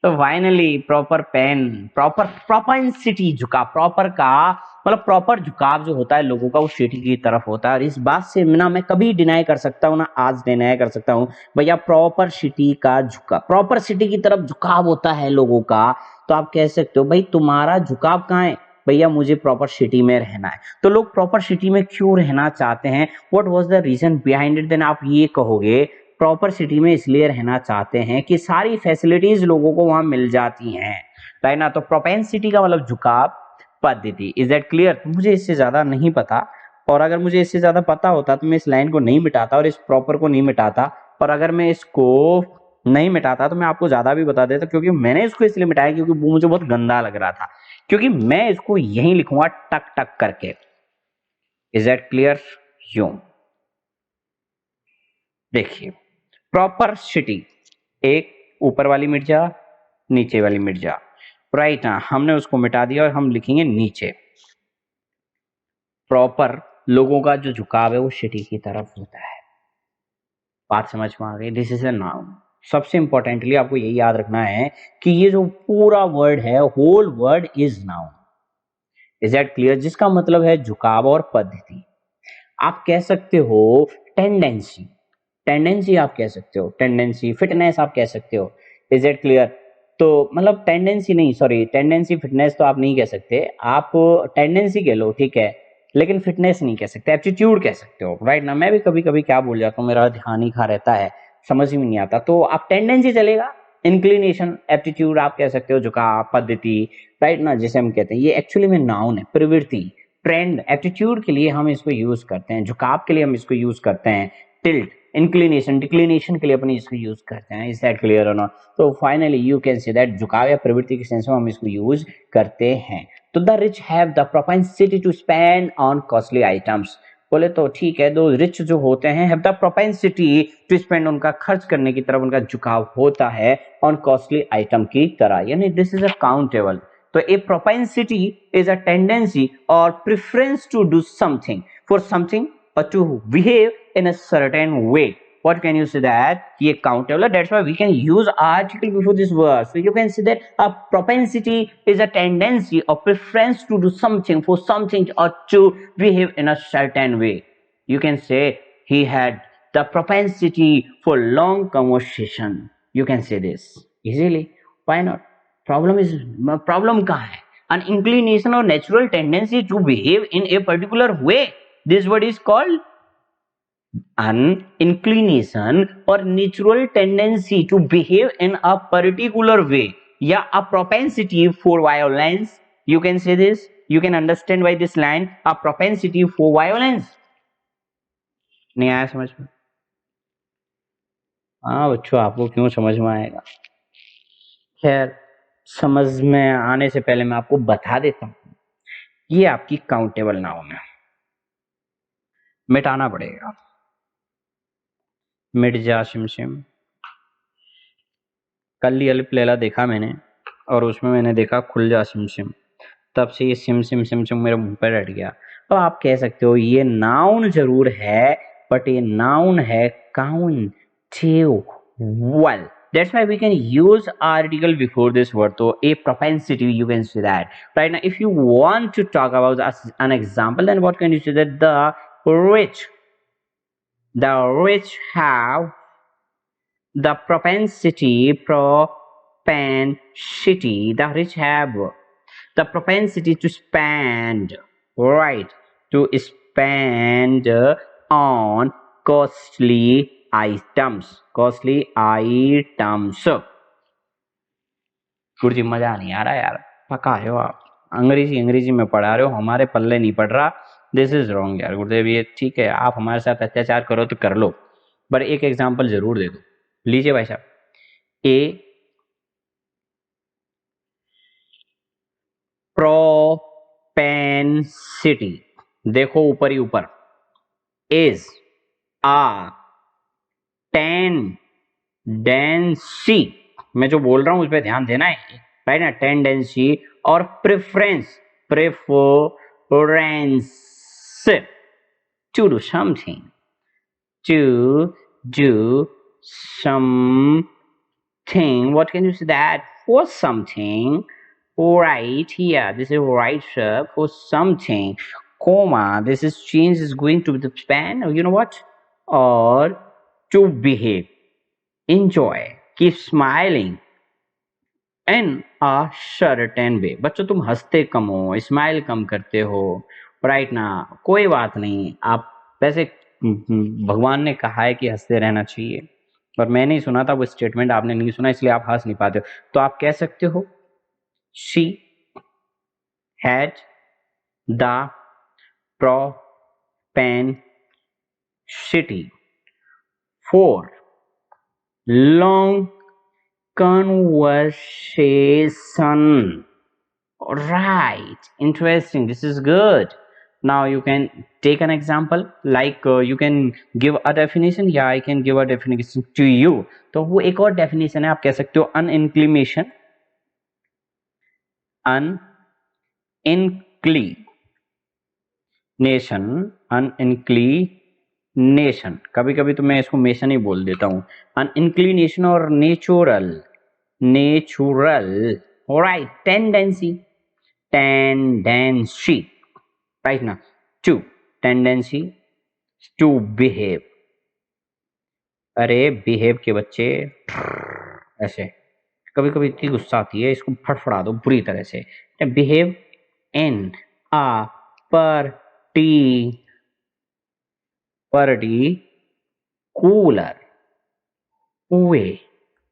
तो finally proper pen, proper propensity, झुकाव, प्रॉपर का मतलब प्रॉपर झुकाव जो होता है लोगों का, वो सिटी की तरफ होता है। और इस बात से ना मैं कभी डिनाई कर सकता हूँ, ना आज डिनाई कर सकता हूँ भैया, प्रॉपर सिटी का झुकाव, प्रॉपर सिटी की तरफ झुकाव होता है लोगों का। तो आप कह सकते हो भाई तुम्हारा झुकाव कहाँ है? भैया मुझे प्रॉपर सिटी में रहना है। तो लोग प्रॉपर सिटी में क्यों रहना चाहते हैं? What was the reason behind it? Then आप ये कहोगे प्रॉपर सिटी में इसलिए रहना चाहते हैं कि सारी फैसिलिटीज लोगों को वहां मिल जाती हैं, राइट ना। तो प्रोपेंसिटी का मतलब झुकाव पद्धति। Is that clear? मुझे इससे ज्यादा नहीं पता, और अगर मुझे इससे ज्यादा पता होता तो मैं इस लाइन को नहीं मिटाता और इस प्रॉपर को नहीं मिटाता। और अगर मैं इसको नहीं मिटाता तो मैं आपको ज्यादा भी बता देता, क्योंकि मैंने इसको इसलिए मिटाया क्योंकि वो मुझे बहुत गंदा लग रहा था, क्योंकि मैं इसको यहीं लिखूंगा टक टक करके। Is that clear? यूं देखिए, प्रॉपर सिटी, एक ऊपर वाली मिर्जा, नीचे वाली मिर्जा, राइट ना। हमने उसको मिटा दिया और हम लिखेंगे नीचे। प्रॉपर लोगों का जो झुकाव है वो सिटी की तरफ होता है। बात समझ में आ गई? This is a noun. सबसे इंपॉर्टेंटली आपको यही याद रखना है कि ये जो पूरा वर्ड है, whole word is noun. Is that clear? जिसका मतलब है झुकाव और पद्धति। आप कह सकते हो टेंडेंसी, टेंडेंसी आप कह सकते हो, टेंडेंसी, फिटनेस आप कह सकते हो। Is it clear? तो मतलब टेंडेंसी नहीं, सॉरी, टेंडेंसी फिटनेस तो आप नहीं कह सकते, आप टेंडेंसी कह लो, ठीक है, लेकिन फिटनेस नहीं कह सकते, एप्टीट्यूड कह सकते हो, राइट ना। मैं भी कभी कभी क्या बोल जाता हूँ, मेरा ध्यान ही खा रहता है, समझ ही में नहीं आता, तो आप टेंडेंसी चलेगा। इंक्लिनेशन, एप्टीट्यूड आप कह सकते हो, झुकाव, पद्धति, राइट ना, जिसे हम कहते हैं, ये एक्चुअली में नाउन है। प्रवृत्ति, ट्रेंड, एप्टीट्यूड के लिए हम इसको यूज करते हैं, झुकाव के लिए हम इसको यूज करते हैं, टिल्ट, इंक्लिनेशन, डिक्लिनेशन के लिए अपन इसको यूज करते हैं। इज दैट क्लियर और नॉट? तो finally you can say that झुकाव या प्रवृत्ति के सेंस में हम इसको यूज करते हैं। तो the rich have the propensity to spend on costly items. बोले तो ठीक है, दो रिच जो होते हैं have the propensity to spend, उनका खर्च करने की तरफ उनका झुकाव होता है ऑन कॉस्टली आइटम की तरह, यानी दिस इज अ काउंटेबल। तो a propensity is a tendency और preference to do something for something or to behave in a certain way. What can you say that? ये countable. That's why we can use article before this word. So you can say that a propensity is a tendency or preference to do something for something or to behave in a certain way. You can say he had the propensity for long conversation. You can say this easily. Why not? Problem कहाँ है? An inclination or natural tendency to behave in a particular way. This word is called an inclination or natural tendency to behave in a particular way. Yeah, a propensity for violence. You can say this. You can understand by this line a propensity for violence. नहीं आया समझ में? हाँ बच्चों, आपको क्यों समझ में आएगा? खैर, समझ में आने से पहले मैं आपको बता देता हूँ, ये आपकी काउंटेबल नाउन है, मिटाना पड़ेगा। मिट जा सिमसिम। कल अलिफ लैला देखा मैंने और उसमें मैंने देखा खुल जा सिमसिम, तब से ये सिम सिम सिम सिम मेरे मुंह पर रट गया। तो आप कह सकते हो ये नाउन जरूर है, बट ये नाउन है countable. That's why we can use article before this word. So a propensity, you can say that. Right now, if you want to talk about an example, then what can you say? That the rich have the the rich have the propensity to spend, right? To spend on costly items. गुरुजी मजा नहीं आ रहा यार, पका रहे हो आप, अंग्रेजी में पढ़ा रहे हो, हमारे पल्ले नहीं पड़ रहा। दिस इज रॉन्ग यार गुरुदेव। ये ठीक है, आप हमारे साथ अत्याचार करो तो कर लो, पर एक एग्जाम्पल जरूर दे दो। लीजिए भाई साहब, ए प्रोपेंसिटी, देखो ऊपर ही ऊपर, इज आ टेंडेंसी, मैं जो बोल रहा हूं उस पर ध्यान देना है, राइट ना? टेंडेंसी और preference to do something, what can you say that? For something, right here, this is right, sir, for something, comma, this is change is going to the span, you know what, or to behave, enjoy, keep smiling in a certain way. बच्चों तुम हंसते कम हो, smile कम करते हो, right ना? कोई बात नहीं, आप वैसे भगवान ने कहा है कि हंसते रहना चाहिए, और मैंने ही सुना था वो स्टेटमेंट, आपने नहीं सुना इसलिए आप हंस नहीं पाते हो। तो आप कह सकते हो she had the propensity for long conversation. Right, interesting, this is good. Now you can take an example, like you can give a definition. Yeah, I can give a definition to you. तो वो एक और definition है, आप कह सकते हो uninclination. uninclination, कभी कभी तो मैं इसको मेशन ही बोल देता हूँ, uninclination और natural, right, tendency, right ना? tendency to behave. अरे behave के बच्चे ऐसे, कभी कभी इतनी गुस्सा आती है, इसको फड़फड़ा दो बुरी तरह से। behave in a particular way.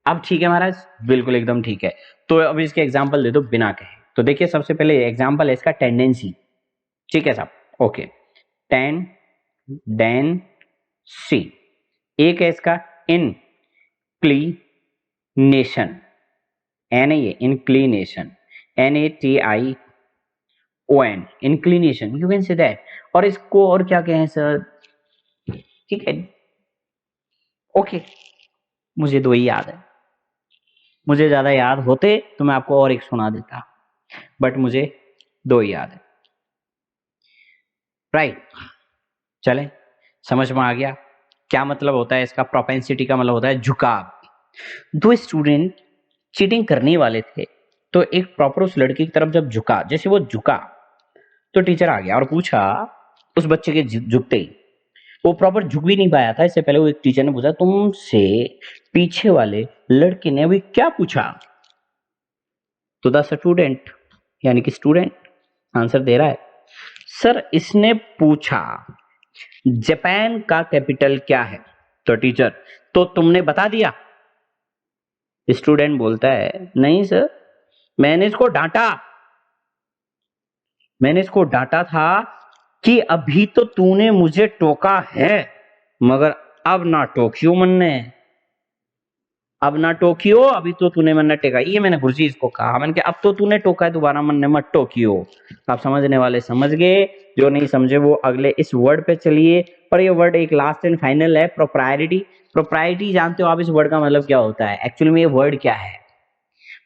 अब ठीक है महाराज, बिल्कुल एकदम ठीक है। तो अब इसके एग्जाम्पल दे दो बिना कहे। तो देखिए, सबसे पहले एग्जाम्पल है इसका टेंडेंसी, ठीक है साहब? Okay, tendency. एक है इसका inclination, inclination, NATION, inclination, you can say that. और इसको और क्या कहें सर? ठीक है, ओके, मुझे दो ही याद है, मुझे ज्यादा याद होते तो मैं आपको और एक सुना देता, बट मुझे दो ही याद है, राइट? चले समझ में आ गया क्या मतलब होता है इसका? प्रोपेंसिटी का मतलब होता है झुकाव। दो स्टूडेंट चीटिंग करने वाले थे, तो एक प्रॉपर उस लड़की की तरफ जब झुका, जैसे वो झुका तो टीचर आ गया और पूछा उस बच्चे के झुकते ही, वो प्रॉपर झुक भी नहीं पाया था, इससे पहले वो एक टीचर ने पूछा तुमसे पीछे वाले लड़के ने अभी क्या पूछा? तो द स्टूडेंट यानी कि स्टूडेंट आंसर दे रहा है, सर इसने पूछा जापान का कैपिटल क्या है? तो टीचर, तो तुमने बता दिया? स्टूडेंट बोलता है नहीं सर, मैंने इसको डांटा, मैंने इसको डांटा था कि अभी तो तूने मुझे टोका है, मगर अब ना टोकियो मन्ने, अब ना टोकियो, अभी तो तूने मन टेका। ये मैंने गुरुजी इसको कहा, मैंने कहा अब तो तूने टोका है, दोबारा मन ने मत टोकियो। आप समझने वाले समझ गए, जो नहीं समझे वो अगले इस वर्ड पे चलिए। पर ये वर्ड एक लास्ट एंड फाइनल है, प्रोप्राइटी। प्रोप्राइटी जानते हो आप इस वर्ड का मतलब क्या होता है? एक्चुअली में ये वर्ड क्या है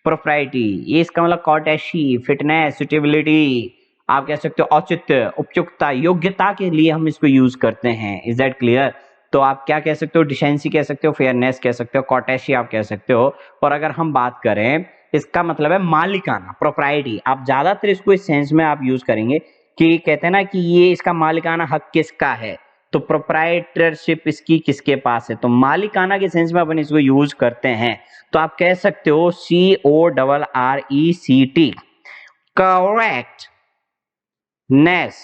प्रोप्राइटी? ये इसका मतलब कॉर्टेसी, फिटनेस, सुटेबिलिटी, आप कह सकते हो औचित्य, उपयुक्तता, योग्यता के लिए हम इसको यूज करते हैं। Is that clear? तो आप क्या कह सकते हो? डिसेंसी कह सकते हो, फेयरनेस कह सकते हो, कॉर्टेसी आप कह सकते हो। और अगर हम बात करें, इसका मतलब है मालिकाना, प्रोप्राइटी। आप ज्यादातर इसको इस सेंस में आप यूज करेंगे कि कहते हैं ना कि ये इसका मालिकाना हक किसका है, तो प्रोप्राइटरशिप इसकी किसके पास है, तो मालिकाना के सेंस में अपन इसको यूज करते हैं। तो आप कह सकते हो CORRECT, correctness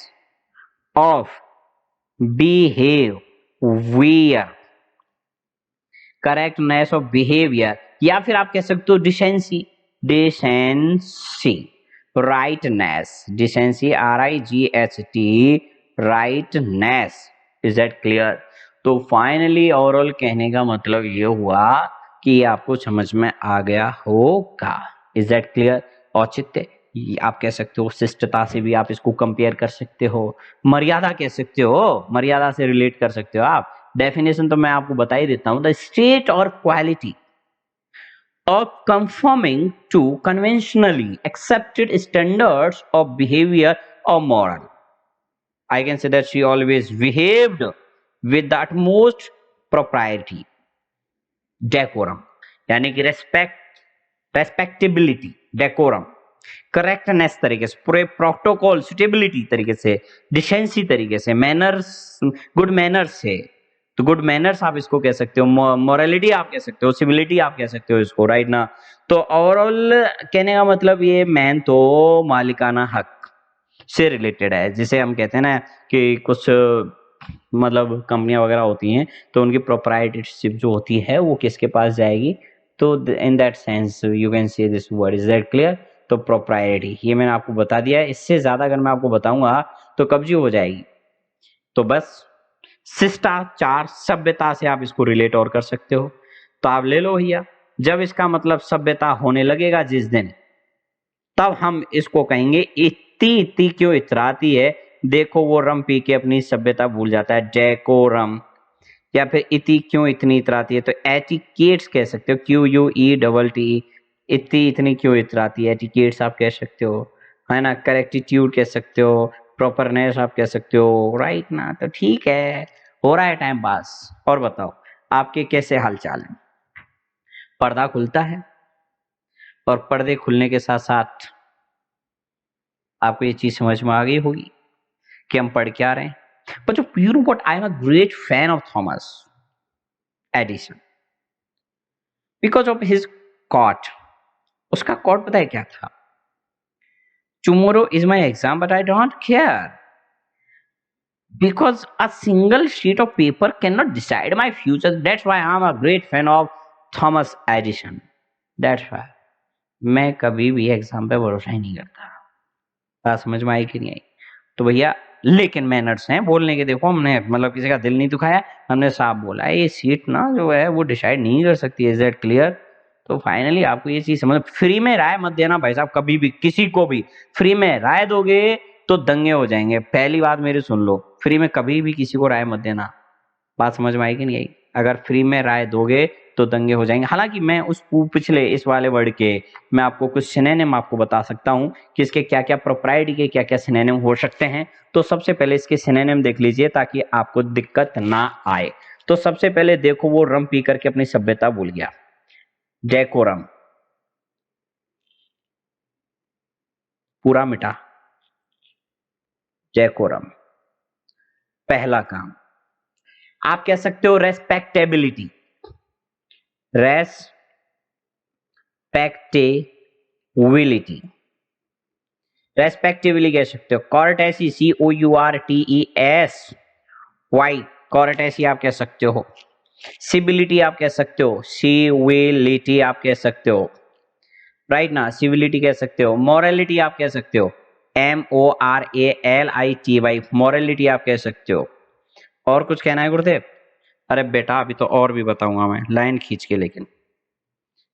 of behaviour, correctness of behaviour. या फिर आप कह सकते हो decency, decency, rightness, decency RIGHT, rightness. Is that clear? तो फाइनली ओवरऑल कहने का मतलब ये हुआ कि ये आपको समझ में आ गया होगा। Is that clear? औचित्य आप कह सकते हो, शिष्टता से भी आप इसको कंपेयर कर सकते हो, मर्यादा कह सकते हो, मर्यादा से रिलेट कर सकते हो आप। डेफिनेशन तो मैं आपको बता ही देता हूं, द स्टेट और quality of conforming to conventionally accepted standards of behavior or moral. I can say that she always behaved with the utmost propriety, decorum, यानी कि रेस्पेक्टेबिलिटी, डेकोरम, करेक्टनेस तरीके से, पूरे प्रोटोकॉल, सुटेबिलिटी तरीके से, डिसेंसी तरीके से, मैनर्स, गुड मैनर्स से। तो गुड मैनर्स आप इसको कह सकते हो, मोरालिटी आप कह सकते हो, सिविलिटी आप कह सकते हो इसको, राइट ना? तो ओवरऑल कहने का मतलब ये मैन तो मालिकाना हक से रिलेटेड है, जिसे हम कहते हैं ना कि कुछ मतलब कंपनियां वगैरह होती हैं तो उनकी प्रोप्राइटरशिप जो होती है वो किसके पास जाएगी, तो in that sense you can से this word. Is that clear? तो प्रोप्राइटी ये मैंने आपको बता दिया है, इससे ज्यादा अगर मैं आपको बताऊंगा तो कब्जी हो जाएगी। तो बस शिष्टाचार, सभ्यता से आप इसको रिलेट और कर सकते हो। तो आप ले लो भैया, जब इसका मतलब सभ्यता होने लगेगा जिस दिन, तब हम इसको कहेंगे इतनी इतनी क्यों इतराती है, देखो वो रम पी के अपनी सभ्यता भूल जाता है, डेकोरम। या फिर इति क्यों इतनी इतराती है, तो एटिकेट्स कह सकते हो, QUETT, इतनी इतनी क्यों इतराती है, एटिकेट्स आप कह सकते हो, है ना? करेक्टिट्यूड कह सकते हो, प्रॉपरनेस आप कह सकते हो, राइट ना? तो ठीक है, हो रहा है टाइम पास। और बताओ आपके कैसे हालचाल है? पर्दा खुलता है, और पर्दे खुलने के साथ साथ आपको ये चीज समझ में आ गई होगी कि हम पढ़ क्या रहे हैं। But you know what? I am a great fan of Thomas Edison because of his quote. उसका quote पता है क्या था? Tomorrow is my exam, but I don't care because a single sheet of paper cannot decide my future. That's why I am a great fan of Thomas Edison. That's why मैं कभी भी exam पे भरोसा ही नहीं करता। बात समझ में आई कि नहीं आई? तो भैया लेकिन मैनर्स हैं बोलने के, देखो हमने मतलब किसी का दिल नहीं दुखाया, हमने साफ बोला है, ये सीट ना जो है वो डिसाइड नहीं कर सकती। Is that clear? तो फाइनली आपको ये चीज समझ, फ्री में राय मत देना भाई साहब, कभी भी किसी को भी फ्री में राय दोगे तो दंगे हो जाएंगे। पहली बात मेरी सुन लो, फ्री में कभी भी किसी को राय मत देना। बात समझ में आई कि नहीं आई? अगर फ्री में राय दोगे तो दंगे हो जाएंगे। हालांकि मैं उस पिछले इस वाले वर्ड के मैं आपको कुछ सिनोनिम आपको बता सकता हूं कि इसके क्या क्या प्रोप्राइटी के क्या क्या सिनोनिम हो सकते हैं। तो सबसे पहले इसके सिनोनिम देख लीजिए ताकि आपको दिक्कत ना आए। तो सबसे पहले देखो, वो रम पी करके अपनी सभ्यता भूल गया। डेकोरम पूरा मिटा। डेकोरम पहला काम। आप कह सकते हो रेस्पेक्टेबिलिटी, रेस्पेक्टेबिलिटी, रेस्पेक्टिवली कह सकते हो। कॉर्टेसी, COURTESY, कॉर्टेसी आप कह सकते हो। सिविलिटी आप कह सकते हो, सिविलिटी आप कह सकते हो, राइट ना, सिविलिटी कह सकते हो। मॉरलिटी आप कह सकते हो, MORALITY, मॉरलिटी आप कह सकते हो। और कुछ कहना है गुरुदेव? अरे बेटा अभी तो और भी बताऊंगा मैं, लाइन खींच के। लेकिन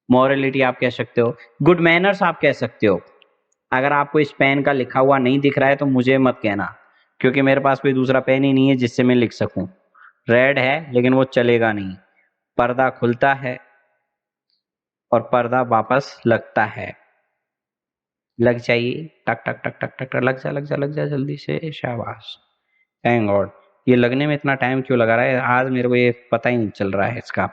मॉरलिटी आप कह सकते हो। गुड मैनर्स आप कह सकते हो। अगर आपको इस पेन का लिखा हुआ नहीं दिख रहा है तो मुझे मत कहना, क्योंकि मेरे पास कोई दूसरा पेन ही नहीं है जिससे मैं लिख सकूं। रेड है लेकिन वो चलेगा नहीं। पर्दा खुलता है और पर्दा वापस लगता है। लग जाइए, टक टक टक टक टक टक, लग जा लग जा लग जा जल्दी से, शाबाश। Thank God. ये लगने में इतना टाइम क्यों लगा रहा है आज, मेरे को ये पता ही नहीं चल रहा है इसका।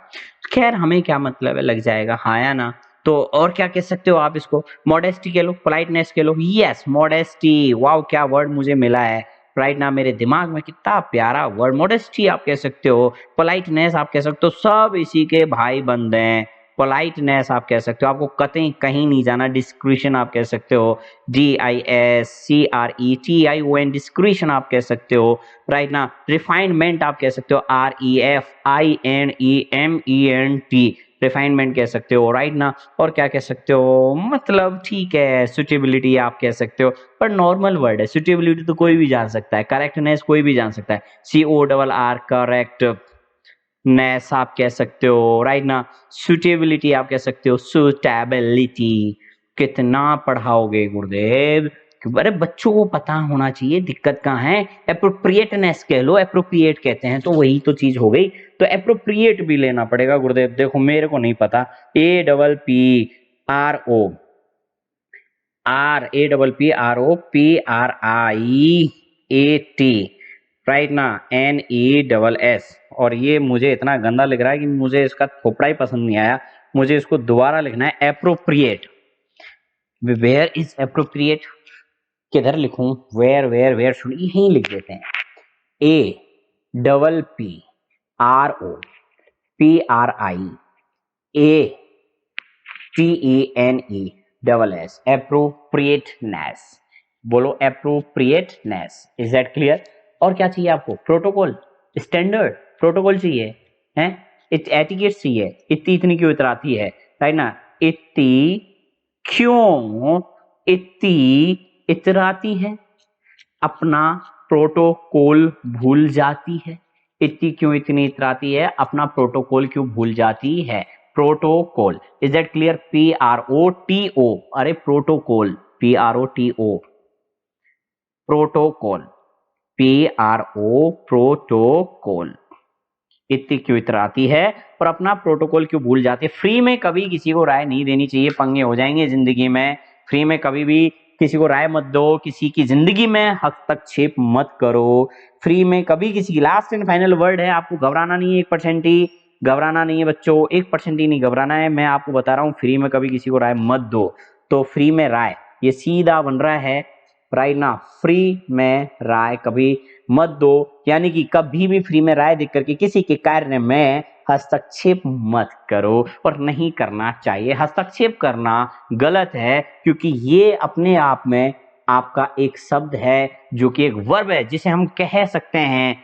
खैर हमें क्या मतलब है, लग जाएगा, हाँ या ना। तो और क्या कह सकते हो आप इसको? मॉडेस्टी कह लो, पोलाइटनेस कह लो। यस, मॉडेस्टी, वाओ क्या वर्ड मुझे मिला है, राइट ना। मेरे दिमाग में कितना प्यारा वर्ड, मॉडेस्टी आप कह सकते हो, पोलाइटनेस आप कह सकते हो, सब इसी के भाई बंद हैं। पोलाइटनेस आप कह सकते हो, आपको कतई कहीं नहीं जाना। डिस्क्रिशन आप कह सकते हो, DISCRETION, डिस्क्रिशन आप कह सकते हो, राइट ना। रिफाइनमेंट आप कह सकते हो, REFINEMENT, रिफाइनमेंट कह सकते हो, राइट ना। और क्या कह सकते हो, मतलब ठीक है, सुटेबिलिटी आप कह सकते हो, पर नॉर्मल वर्ड है। सुटेबिलिटी तो कोई भी जान सकता है, करेक्टनेस कोई भी जान सकता है, CORR, करेक्ट नेस आप कह सकते हो, राइट ना। सुटेबिलिटी आप कह सकते हो, सुटेबिलिटी। कितना पढ़ाओगे गुरुदेव? अरे बच्चों को पता होना चाहिए, दिक्कत कहाँ है। एप्रोप्रिएटनेस कह लो, एप्रोप्रिएट कहते हैं तो वही तो चीज हो गई। तो एप्रोप्रिएट भी लेना पड़ेगा गुरुदेव। देखो मेरे को नहीं पता, APPROPRIAT, राइट ना, NESS। और ये मुझे इतना गंदा लग रहा है कि मुझे इसका थोपड़ा ही पसंद नहीं आया। मुझे इसको दोबारा लिखना है, एप्रोप्रिएट। Where is appropriate? किधर लिखूं? वेयर वेयर वेयर, सुनिए यहीं लिख देते हैं। APPROPRIATENESS, appropriateness. बोलो एप्रोप्रिएटनेस। Is that clear? और क्या चाहिए आपको? प्रोटोकॉल, स्टैंडर्ड प्रोटोकॉल चाहिए, हैं? एटिकेट चाहिए। इतनी इतनी क्यों इतराती है, राइट ना। इतनी क्यों इतनी इतराती है, अपना प्रोटोकॉल भूल जाती है। इतनी क्यों इतनी इतराती है, अपना प्रोटोकॉल क्यों भूल जाती है। Protocol, is that clear? PROTO, अरे प्रोटोकॉल, PROTO, प्रोटोकॉल, प्रोटोकॉल। इतनी क्यों इतराती है और अपना प्रोटोकॉल क्यों भूल जाती है। फ्री में कभी किसी को राय नहीं देनी चाहिए, पंगे हो जाएंगे जिंदगी में। फ्री में कभी भी किसी को राय मत दो, किसी की जिंदगी में हस्तक्षेप मत करो। फ्री में कभी किसी की, लास्ट एंड फाइनल वर्ड है, आपको घबराना नहीं है, 1% ही घबराना नहीं है बच्चों, 1% ही नहीं घबराना है। मैं आपको बता रहा हूँ, फ्री में कभी किसी को राय मत दो। तो फ्री में राय, ये सीधा बन रहा है, राइट ना। फ्री में राय कभी मत दो, यानी कि कभी भी फ्री में राय देख करके किसी के कार्य में हस्तक्षेप मत करो, और नहीं करना चाहिए। हस्तक्षेप करना गलत है, क्योंकि ये अपने आप में आपका एक शब्द है, जो कि एक वर्ब है, जिसे हम कह सकते हैं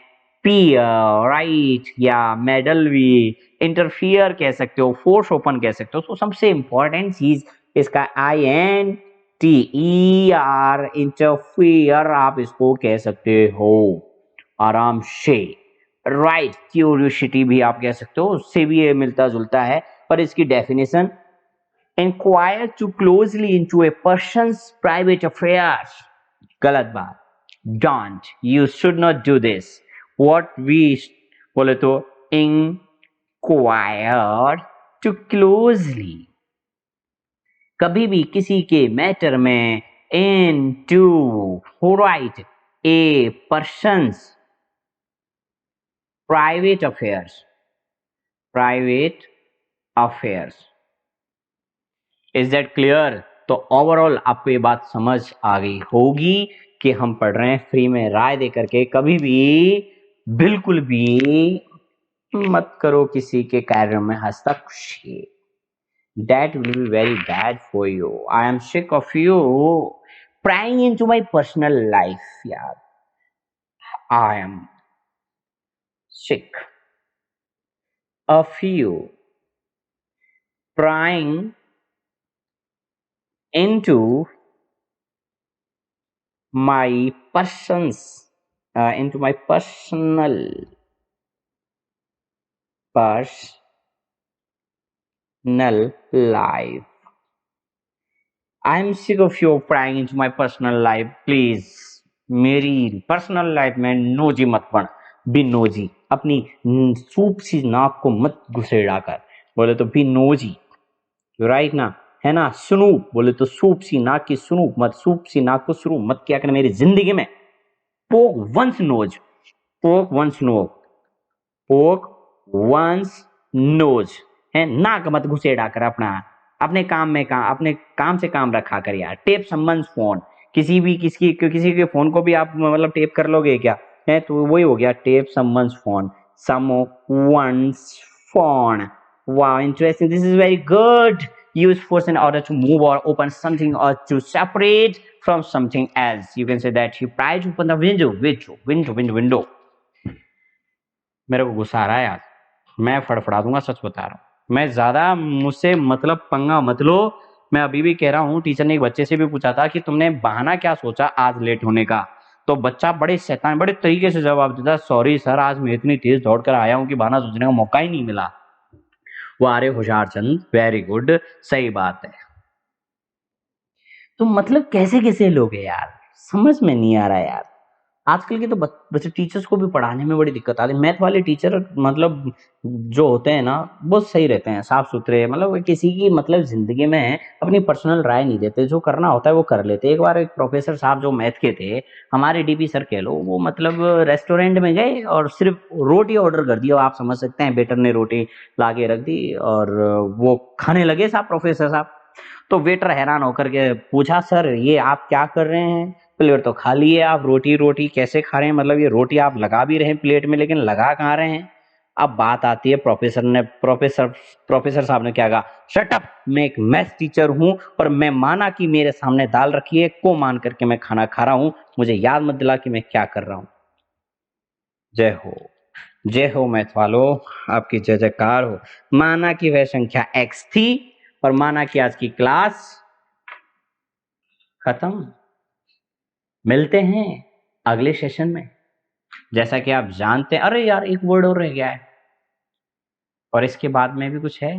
पियर, राइट, या मेडल भी, इंटरफियर कह सकते हो, फोर्स ओपन कह सकते हो। तो सबसे इंपॉर्टेंट चीज इसका INTER, इंटरफियर आप इसको कह सकते हो आराम से, राइट। क्यूरियोसिटी भी आप कह सकते हो, उससे भी ये मिलता जुलता है। पर इसकी definition, inquire to closely into a person's private affairs, गलत बात। Don't, you should not do this. What we बोले तो इंक्वायर टू क्लोजली, कभी भी किसी के मैटर में, in to write a person's private affairs, private affairs. Is that clear? तो ओवरऑल आपको ये बात समझ आ गई होगी कि हम पढ़ रहे हैं फ्री में राय दे करके कभी भी बिल्कुल भी मत करो किसी के कार्य में हस्तक्षेप। That will be very bad for you. I am sick of you prying into my personal life. Yeah, I am sick of you prying into my persons, into my personal life. I am sick of you prying into my personal life. Please, मेरी personal life में nosy मत पड़, B nosy, अपनी soup सी नाक को मत घुसेड़ा कर। बोले तो बी नोजी, राइट ना, है ना। स्नूप बोले तो सूप सी नाक की स्नूप मत, सूप सी नाक को स्नूप मत किया कर मेरी जिंदगी में। पोक वंस नोज, पोक वंस नोज, पोक वंस नोज, है नाक मत घुसेड़ा कर अपना, अपने काम में काम, अपने काम से काम रखा कर यार। टेप समवन्स फोन, किसी के फोन को भी आप मतलब टेप कर लोगे क्या, है तो वही हो गया tape someone's phone, someone's phone. Wow, interesting. This is very good. Use force in order to move or open something or to separate from something else. You can say that he tried to open the window. मेरे को गुस्सा आ रहा है यार, मैं फड़फड़ा दूंगा, सच बता रहा हूँ। मैं ज्यादा मुझसे मतलब पंगा मत लो। मैं अभी भी कह रहा हूँ, टीचर ने एक बच्चे से भी पूछा था कि तुमने बहाना क्या सोचा आज लेट होने का, तो बच्चा बड़े शैतान बड़े तरीके से जवाब देता, सॉरी सर आज मैं इतनी तेज दौड़ कर आया हूँ कि बहाना सोचने का मौका ही नहीं मिला। वारे होशियार चंद, वेरी गुड, सही बात है। तो मतलब कैसे कैसे लोग हैं यार, समझ में नहीं आ रहा यार। आजकल के तो बच्चे टीचर्स को भी पढ़ाने में बड़ी दिक्कत आती है। मैथ वाले टीचर मतलब जो होते हैं ना बहुत सही रहते हैं, साफ सुथरे, मतलब किसी की मतलब जिंदगी में अपनी पर्सनल राय नहीं देते, जो करना होता है वो कर लेते। एक बार एक प्रोफेसर साहब जो मैथ के थे, हमारे डीपी सर कह लो, वो मतलब रेस्टोरेंट में गए और सिर्फ रोटी ऑर्डर कर दी, और आप समझ सकते हैं वेटर ने रोटी ला के रख दी और वो खाने लगे साहब प्रोफेसर साहब। तो वेटर हैरान होकर के पूछा, सर ये आप क्या कर रहे हैं, प्लेट तो खाली है, आप रोटी कैसे खा रहे हैं, मतलब ये रोटी आप लगा भी रहे हैं प्लेट में लेकिन लगा कहाँ रहे हैं। अब बात आती है प्रोफेसर साहब ने क्या कहा, शट अप, मैं एक मैथ टीचर हूं और मैं माना कि मेरे सामने दाल रखी है को मान करके मैं खाना खा रहा हूं, मुझे याद मत दिला कि मैं क्या कर रहा हूं। जय हो मैथ वालों, आपकी जय जयकार हो। माना कि वह संख्या x थी और माना कि आज की क्लास खत्म। मिलते हैं अगले सेशन में। जैसा कि आप जानते हैं, अरे यार एक वर्ड और रह गया है और इसके बाद में भी कुछ है।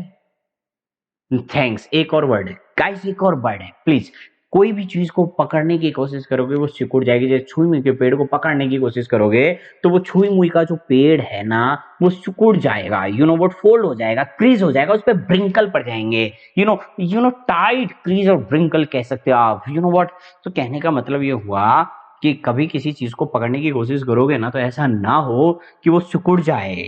थैंक्स, एक और वर्ड है गाइस, एक और वर्ड है प्लीज। कोई भी चीज को पकड़ने की कोशिश करोगे वो सिकुड़ जाएगी। जैसे छुई मुई के पेड़ को पकड़ने की कोशिश करोगे तो वो छुई मुई का जो पेड़ है ना वो सिकुड़ जाएगा, यू नो व्हाट, फोल्ड हो जाएगा, क्रीज हो जाएगा, उस पर ब्रिंकल पड़ जाएंगे, यू नो टाइट क्रीज और ब्रिंकल कह सकते हो आप, यू नो व्हाट। तो कहने का मतलब ये हुआ कि कभी किसी चीज को पकड़ने की कोशिश करोगे ना तो ऐसा ना हो कि वो सिकुड़ जाए,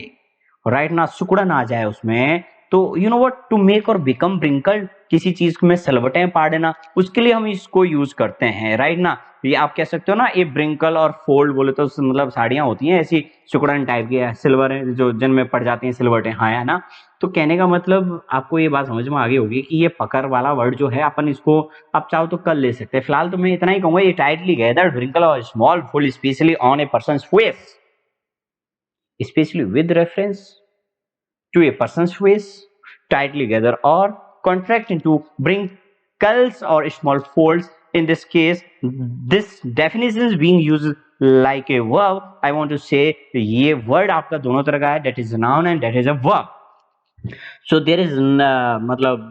राइट ना, सिकुड़न आ जाए उसमें। तो you know what, to make और बिकम ब्रिंकल, किसी चीज में सलवटें पा देना, उसके लिए हम इसको यूज करते हैं, राइट ना। ये आप कह सकते हो ना, ये ब्रिंकल और फोल्ड बोले तो मतलब साड़ियां होती हैं ऐसी सिकुड़न टाइप की, सिल्वर जो जिनमें पड़ जाती हैं सिलवटें, हाँ है ना। तो कहने का मतलब आपको ये बात समझ में आ गई होगी कि ये पकड़ वाला वर्ड जो है अपन इसको आप चाहो तो कर ले सकते हैं। फिलहाल तो मैं इतना ही कहूंगा, ये टाइटली गैदर्ड ब्रिंकल और small fold specially on A persons face, especially with reference to a person's face, tightly gather or contract into wrinkles or small folds. In this case, this definition is being used like a verb. I want to say ये word आपका दोनों तरह का है, that is a noun and that is a verb. So there is मतलब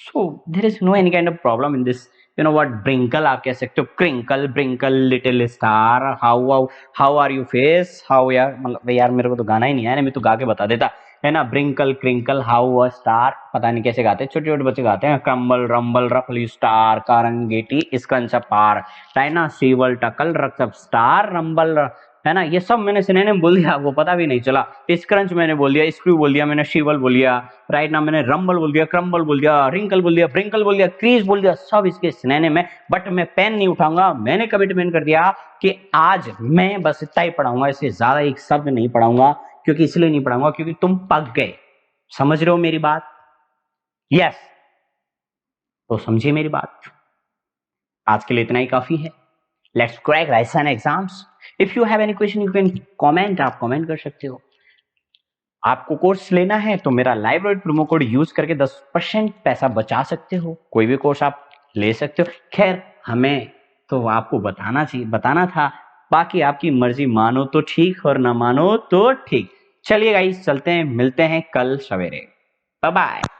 so there is no any kind of problem in this. You know what, brinkle आप कह सकते हो, crinkle, brinkle, little star, how are you face, how यार, मतलब यार मेरे को तो गाना ही नहीं आया, मैं तो गा के बता देता। है ना, ब्रिंकल क्रिंकल हाउ अ स्टार, पता नहीं कैसे गाते हैं, छोटे छोटे बच्चे गाते हैं, क्रम्बल रंबल रफली स्टार कारंगेटी स्क्रंच पार, टाइना सीवल टकल रक्सप स्टार रंबल, है ना, ये सब मैंने सिनोनिम बोल दिया, आपको पता भी नहीं चला। स्क्रंच मैंने बोल दिया, स्क्रू बोल दिया मैंने, शीवल बोल दिया, राइट ना, मैंने रंबल बोल दिया, क्रम्बल बोल दिया, रिंकल बोल दिया, ब्रिंकल बोल दिया, क्रीज बोल दिया, सब इसके सिनोनिम है। बट मैं पेन नहीं उठाऊंगा, मैंने कमिटमेंट कर दिया कि आज मैं बस इतना ही पढ़ाऊंगा, इससे ज्यादा एक शब्द नहीं पढ़ाऊंगा। क्योंकि इसलिए नहीं पढ़ाऊंगा क्योंकि तुम पक गए। समझ रहे हो मेरी बात? यस, तो समझिए मेरी बात। आज के लिए इतना ही काफी है। Let's crack rising exams. If you have any question you can comment, आप कमेंट कर सकते हो। आपको कोर्स लेना है तो मेरा लाइब्रेरी प्रोमो कोड यूज करके 10% पैसा बचा सकते हो, कोई भी कोर्स आप ले सकते हो। खैर, हमें तो आपको बताना था, बाकी आपकी मर्जी, मानो तो ठीक और ना मानो तो ठीक। चलिए गाइस, चलते हैं, मिलते हैं कल सवेरे। Bye bye.